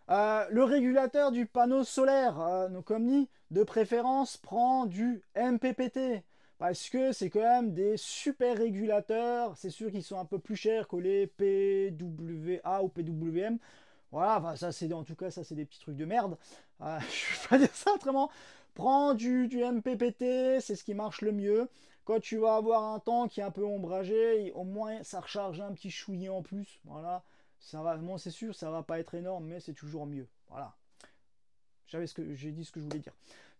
Le régulateur du panneau solaire, donc comme dit, de préférence, prend du MPPT. Parce que c'est quand même des super régulateurs. C'est sûr qu'ils sont un peu plus chers que les PWA ou PWM. Voilà, enfin, ça c'est en tout cas, ça c'est des petits trucs de merde. Je vais pas dire ça autrement. Prends du MPPT, c'est ce qui marche le mieux. Quand tu vas avoir un temps qui est un peu ombragé, au moins ça recharge un petit chouillis en plus. Voilà. Ça va, bon, c'est sûr, ça va pas être énorme, mais c'est toujours mieux. Voilà. J'ai dit ce que je voulais dire.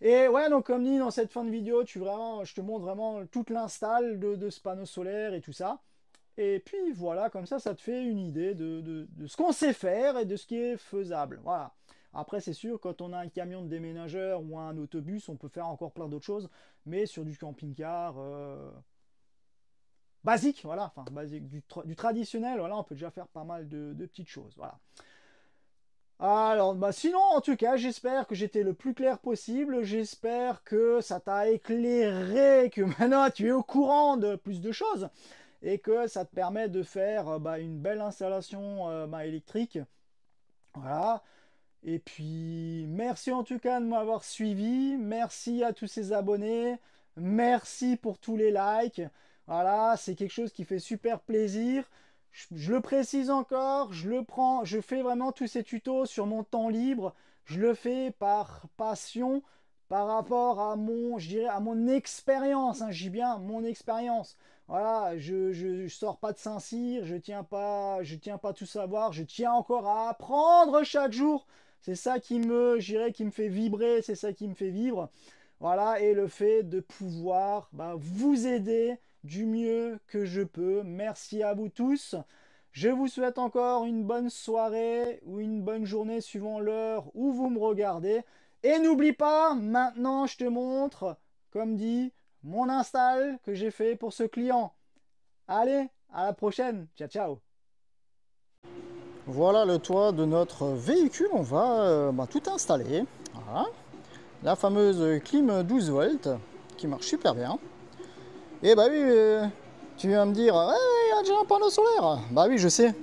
Et ouais, donc comme dit dans cette fin de vidéo, je te montre vraiment toute l'install de ce panneau solaire et tout ça. Et puis voilà, comme ça te fait une idée de ce qu'on sait faire et de ce qui est faisable. Voilà. Après, c'est sûr, quand on a un camion de déménageur ou un autobus, on peut faire encore plein d'autres choses. Mais sur du camping-car basique, voilà, enfin basique, du traditionnel, voilà, on peut déjà faire pas mal de petites choses. Voilà. Alors, bah sinon, en tout cas, j'espère que j'étais le plus clair possible. J'espère que ça t'a éclairé, que maintenant tu es au courant de plus de choses et que ça te permet de faire une belle installation électrique. Voilà. Et puis, merci en tout cas de m'avoir suivi. Merci à tous ces abonnés. Merci pour tous les likes. Voilà, c'est quelque chose qui fait super plaisir. Je le précise encore, je fais vraiment tous ces tutos sur mon temps libre. Je le fais par passion, par rapport à je dirais à mon expérience. Hein, je dis bien mon expérience. Voilà, je sors pas de Saint-Cyr, je tiens pas tout savoir, je tiens encore à apprendre chaque jour. C'est ça qui qui me fait vibrer, c'est ça qui me fait vivre. Voilà, et le fait de pouvoir vous aider du mieux que je peux. Merci à vous tous. Je vous souhaite encore une bonne soirée ou une bonne journée suivant l'heure où vous me regardez. Et n'oublie pas, maintenant je te montre, comme dit, mon install que j'ai fait pour ce client. Allez, à la prochaine. Ciao, ciao. Voilà le toit de notre véhicule. On va tout installer. Voilà. La fameuse clim 12 volts qui marche super bien. Et bah oui, tu viens me dire, il y a déjà un panneau solaire. Bah oui, je sais.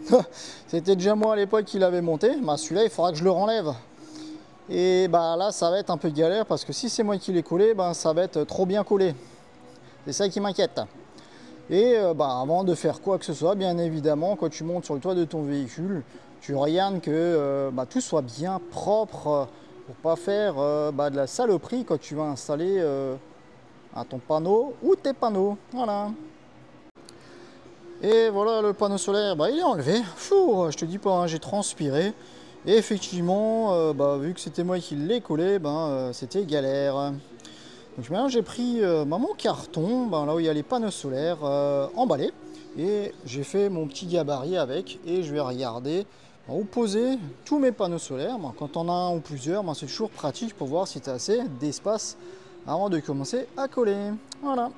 C'était déjà moi à l'époque qui l'avais monté. Bah celui-là, il faudra que je le renlève. Et bah là, ça va être un peu galère parce que si c'est moi qui l'ai collé, ça va être trop bien collé. C'est ça qui m'inquiète. Et avant de faire quoi que ce soit, bien évidemment, quand tu montes sur le toit de ton véhicule, tu regardes que tout soit bien propre pour pas faire de la saloperie quand tu vas installer ton panneau ou tes panneaux. Voilà. Et voilà, le panneau solaire, il est enlevé. Fou, je te dis pas, hein, j'ai transpiré. Et effectivement, vu que c'était moi qui l'ai collé, c'était galère. Donc maintenant j'ai pris mon carton, là où il y a les panneaux solaires emballés, et j'ai fait mon petit gabarit avec, et je vais regarder où poser tous mes panneaux solaires. Quand on a un ou plusieurs, c'est toujours pratique pour voir si tu as assez d'espace avant de commencer à coller. Voilà.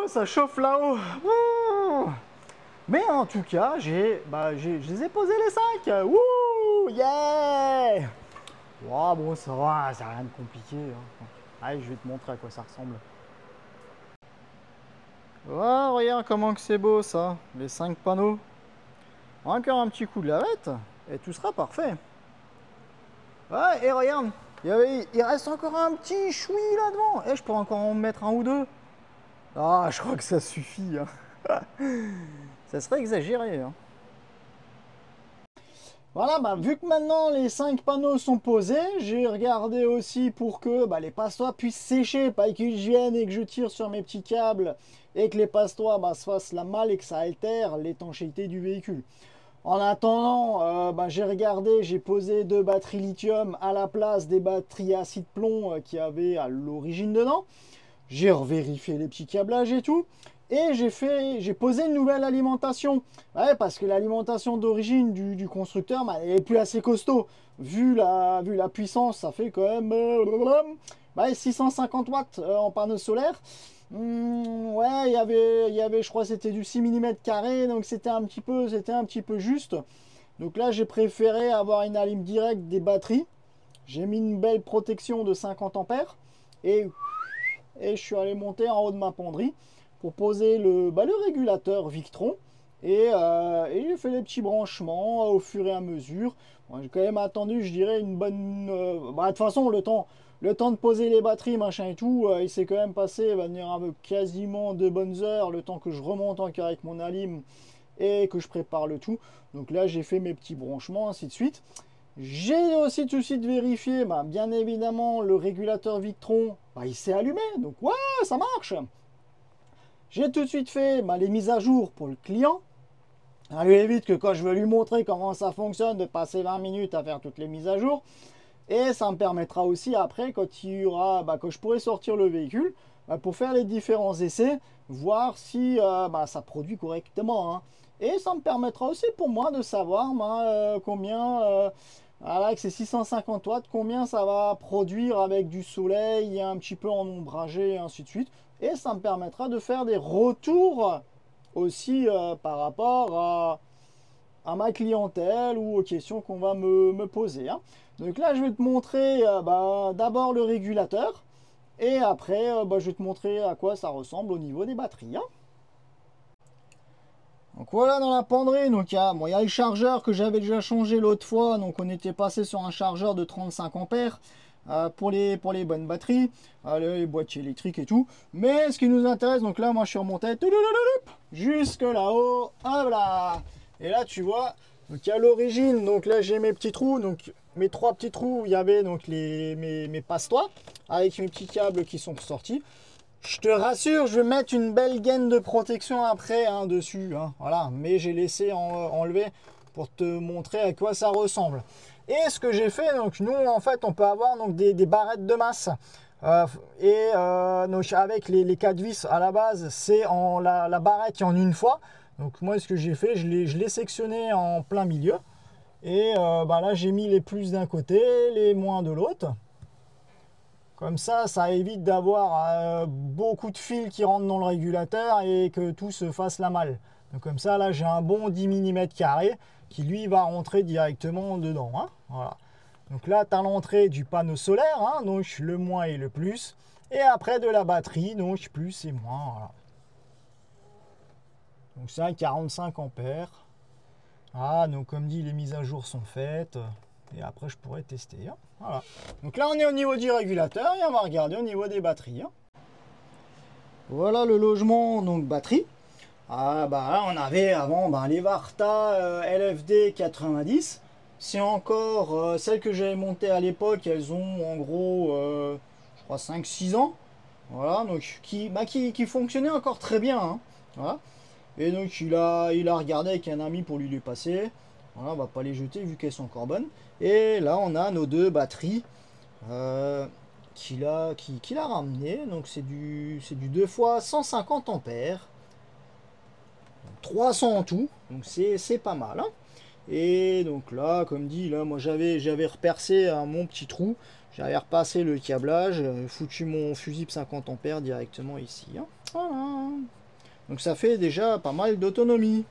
Ça chauffe là-haut. Mais en tout cas, je les ai posés les 5. Wouh, yeah. Oh, bon, ça va, c'est rien de compliqué. Hein. Allez, je vais te montrer à quoi ça ressemble. Oh, regarde comment que c'est beau ça, les 5 panneaux. Encore un petit coup de lavette et tout sera parfait. Ouais, et regarde, il reste encore un petit choui là devant. Et je peux encore en mettre un ou deux. Ah, je crois que ça suffit. Hein. Ça serait exagéré. Hein. Voilà, vu que maintenant les 5 panneaux sont posés, j'ai regardé aussi pour que les pastois puissent sécher, pas qu'ils viennent et que je tire sur mes petits câbles et que les pastois se fassent la malle et que ça altère l'étanchéité du véhicule. En attendant, j'ai regardé, j'ai posé 2 batteries lithium à la place des batteries acide plomb qu'il y avait à l'origine dedans. J'ai revérifié les petits câblages et tout. Et j'ai posé une nouvelle alimentation. Ouais, parce que l'alimentation d'origine du constructeur, elle est plus assez costaud. Vu la puissance, ça fait quand même 650 watts en panneau solaire. Ouais, il y avait, je crois, c'était du 6 mm carré, donc c'était un petit peu juste. Donc là, j'ai préféré avoir une alim directe des batteries. J'ai mis une belle protection de 50 ampères et je suis allé monter en haut de ma penderie pour poser le régulateur Victron Et j'ai fait les petits branchements au fur et à mesure. Bon, j'ai quand même attendu, je dirais, une bonne... bah, de toute façon, le temps de poser les batteries, machin et tout, il s'est quand même passé, va venir quasiment 2 bonnes heures, le temps que je remonte encore avec mon alim et que je prépare le tout. Donc là, j'ai fait mes petits branchements, ainsi de suite. J'ai aussi tout de suite vérifié, bah, bien évidemment, le régulateur Victron, bah, il s'est allumé. Donc ouais, ça marche. J'ai tout de suite fait bah, les mises à jour pour le client. Ça lui évite que quand je veux lui montrer comment ça fonctionne, de passer 20 minutes à faire toutes les mises à jour. Et ça me permettra aussi après, quand il y aura, bah, quand je pourrai sortir le véhicule, bah, pour faire les différents essais, voir si ça produit correctement. Hein. Et ça me permettra aussi pour moi de savoir combien, avec ces 650 watts, combien ça va produire avec du soleil, un petit peu en ombragé, et ainsi de suite. Et ça me permettra de faire des retours aussi par rapport à ma clientèle ou aux questions qu'on va me poser. Hein. Donc là, je vais te montrer d'abord le régulateur et après, je vais te montrer à quoi ça ressemble au niveau des batteries. Hein. Donc voilà dans la penderie, donc il y a le chargeur que j'avais déjà changé l'autre fois, donc on était passé sur un chargeur de 35 ampères pour les bonnes batteries, les boîtiers électriques et tout. Mais ce qui nous intéresse, donc là moi je suis remonté jusque là-haut, hop là. Et là tu vois, donc il y a l'origine, donc là j'ai mes petits trous, donc mes 3 petits trous, il y avait donc mes passe-toits avec mes petits câbles qui sont sortis. Je te rassure, je vais mettre une belle gaine de protection après dessus. Hein, voilà, mais j'ai laissé enlever pour te montrer à quoi ça ressemble. Et ce que j'ai fait, donc nous en fait on peut avoir donc des barrettes de masse. Donc avec les 4 vis à la base, c'est la barrette en une fois. Donc moi ce que j'ai fait, je l'ai sectionné en plein milieu. Et là j'ai mis les plus d'un côté, les moins de l'autre. Comme ça évite d'avoir beaucoup de fils qui rentrent dans le régulateur et que tout se fasse la malle. Donc comme ça, là, j'ai un bon 10 mm² qui, lui, va rentrer directement dedans. Hein. Voilà. Donc là, tu as l'entrée du panneau solaire, hein, donc le moins et le plus. Et après, de la batterie, donc plus et moins. Voilà. Donc ça, 45 ampères. Ah, donc comme dit, les mises à jour sont faites. Et après, je pourrais tester. Hein. Voilà. Donc là, on est au niveau du régulateur et on va regarder au niveau des batteries. Hein. Voilà le logement, donc batterie. Là, on avait avant les Varta LFD 90. C'est encore celles que j'avais montées à l'époque. Elles ont en gros, je crois, 5-6 ans. Voilà, donc qui fonctionnait encore très bien. Hein. Voilà. Et donc, il a regardé avec un ami pour lui passer. Voilà, on va pas les jeter vu qu'elles sont encore bonnes. Et là, on a nos 2 batteries qu'il a ramené. Donc, c'est du 2 fois 150 ampères. 300 en tout. Donc, c'est pas mal. Hein. Et donc là, comme dit, là, moi, j'avais repercé mon petit trou. J'avais repassé le câblage. Foutu mon fusible 50 ampères directement ici. Hein. Voilà. Donc, ça fait déjà pas mal d'autonomie.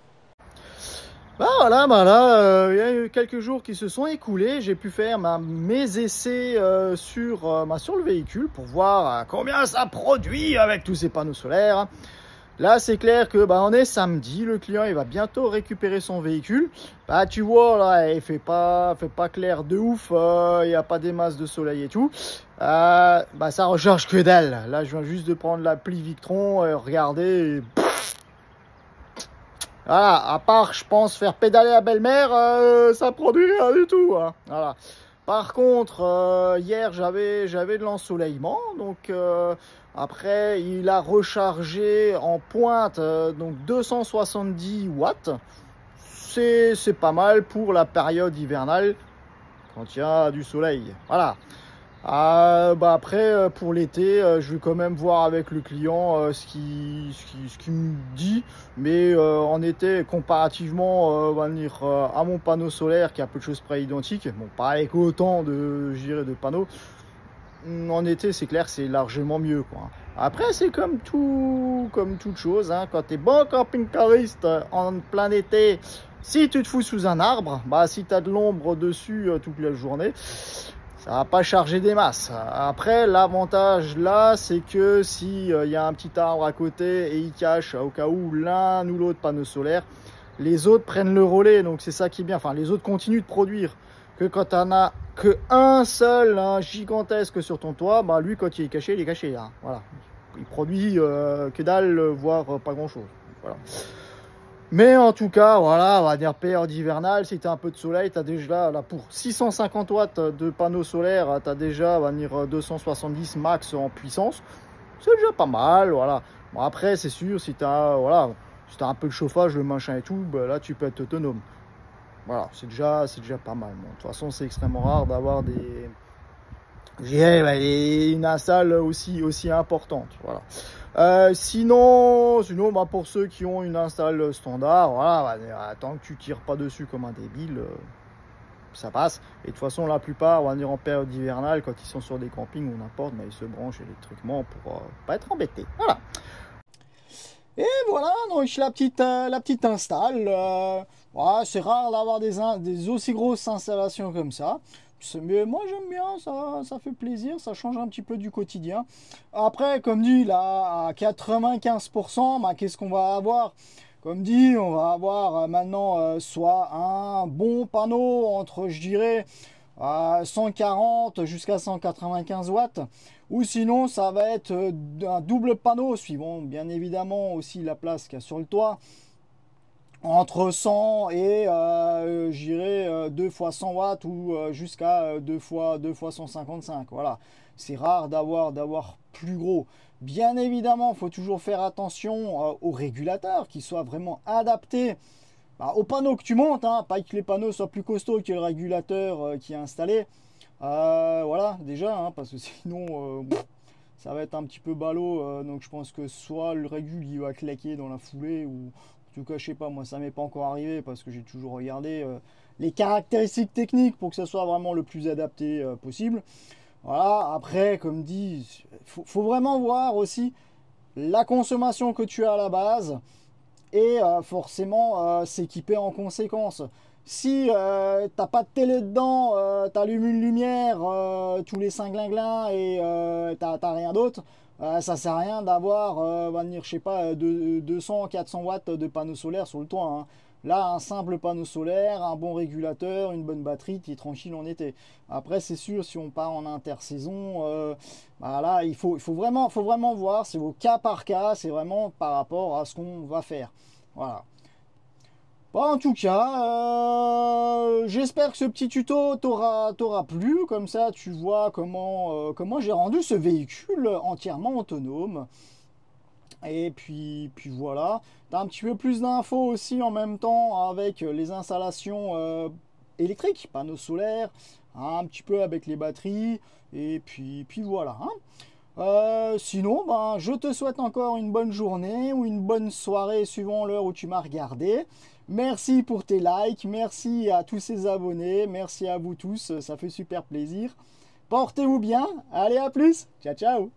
Là, il y a eu quelques jours qui se sont écoulés. J'ai pu faire mes essais sur le véhicule pour voir combien ça produit avec tous ces panneaux solaires. Là, c'est clair que on est samedi. Le client, il va bientôt récupérer son véhicule. Tu vois, là, il fait pas clair de ouf. Il n'y a pas des masses de soleil et tout. Ça recharge que dalle. Là, je viens juste de prendre l'appli Victron et regarder. Voilà, à part, je pense, faire pédaler la belle-mère, ça produit rien du tout. Hein. Voilà. Par contre, hier, j'avais de l'ensoleillement. Donc, après, il a rechargé en pointe, donc 270 watts. C'est pas mal pour la période hivernale, quand il y a du soleil. Voilà. Après, pour l'été, je vais quand même voir avec le client ce qu'il me dit. Mais en été, comparativement à mon panneau solaire, qui est à peu de choses près identique, bon, pas avec autant de panneaux, en été, c'est clair, c'est largement mieux. Quoi. Après, c'est comme toute chose. Hein, quand tu es bon camping-cariste en plein été, si tu te fous sous un arbre, si tu as de l'ombre dessus toute la journée, ça va pas charger des masses. Après, l'avantage là, c'est que si y a un petit arbre à côté et il cache au cas où l'un ou l'autre panneau solaire, les autres prennent le relais, donc c'est ça qui est bien. Enfin, les autres continuent de produire. Que quand tu n'en as qu'un seul, gigantesque sur ton toit, bah lui, quand il est caché, il est caché. Hein. Voilà. Il produit que dalle, voire pas grand-chose. Voilà. Mais en tout cas, voilà, on va dire période hivernale, si tu as un peu de soleil, tu as déjà, là, pour 650 watts de panneaux solaires, tu as déjà, on va dire, 270 max en puissance. C'est déjà pas mal, voilà. Bon, après, c'est sûr, si tu as, voilà, si un peu de chauffage, le machin et tout, bah, là, tu peux être autonome. Voilà, c'est déjà pas mal. Bon, de toute façon, c'est extrêmement rare d'avoir des... une install aussi importante, voilà. Sinon bah, pour ceux qui ont une install standard, voilà, tant que tu tires pas dessus comme un débile, ça passe. Et de toute façon, la plupart, on va dire en période hivernale, quand ils sont sur des campings ou n'importe, mais ils se branchent électriquement pour pas être embêtés. Voilà. Et voilà, donc la petite install. Ouais, c'est rare d'avoir des aussi grosses installations comme ça. Mais moi j'aime bien, ça fait plaisir, ça change un petit peu du quotidien. Après, comme dit, là, à 95%, bah, qu'est-ce qu'on va avoir? Comme dit, on va avoir maintenant soit un bon panneau entre, je dirais, 140 jusqu'à 195 watts, ou sinon ça va être un double panneau, suivant bien évidemment aussi la place qu'il y a sur le toit, entre 100 et j'irais 2 fois 100 watts ou jusqu'à 2 fois 155. Voilà, c'est rare d'avoir plus gros. Bien évidemment, il faut toujours faire attention aux régulateurs qui soient vraiment adaptés au panneau que tu montes, hein, pas que les panneaux soient plus costauds que le régulateur qui est installé. Voilà, déjà, hein, parce que sinon ça va être un petit peu ballot. Donc je pense que soit le régul il va claquer dans la foulée, ou en tout cas, je sais pas, moi ça m'est pas encore arrivé parce que j'ai toujours regardé les caractéristiques techniques pour que ça soit vraiment le plus adapté possible. Voilà, après, comme dit, faut vraiment voir aussi la consommation que tu as à la base et forcément s'équiper en conséquence. Si t'as pas de télé dedans, t'allumes une lumière tous les 5 glinglins et t'as rien d'autre, ça sert à rien d'avoir, va dire, je sais pas, 200, 400 watts de panneaux solaires sur le toit. Hein. Là, un simple panneau solaire, un bon régulateur, une bonne batterie, tu es tranquille en été. Après, c'est sûr, si on part en intersaison, bah là, il faut vraiment voir, c'est au cas par cas, c'est vraiment par rapport à ce qu'on va faire. Voilà. Bon, en tout cas, j'espère que ce petit tuto t'aura plu. Comme ça, tu vois comment j'ai rendu ce véhicule entièrement autonome. Et puis voilà. Tu as un petit peu plus d'infos aussi en même temps avec les installations électriques, panneaux solaires, hein, un petit peu avec les batteries. Et puis voilà. Hein. Sinon, ben, je te souhaite encore une bonne journée ou une bonne soirée suivant l'heure où tu m'as regardé. Merci pour tes likes, merci à tous ces abonnés, merci à vous tous, ça fait super plaisir. Portez-vous bien, allez à plus, ciao ciao.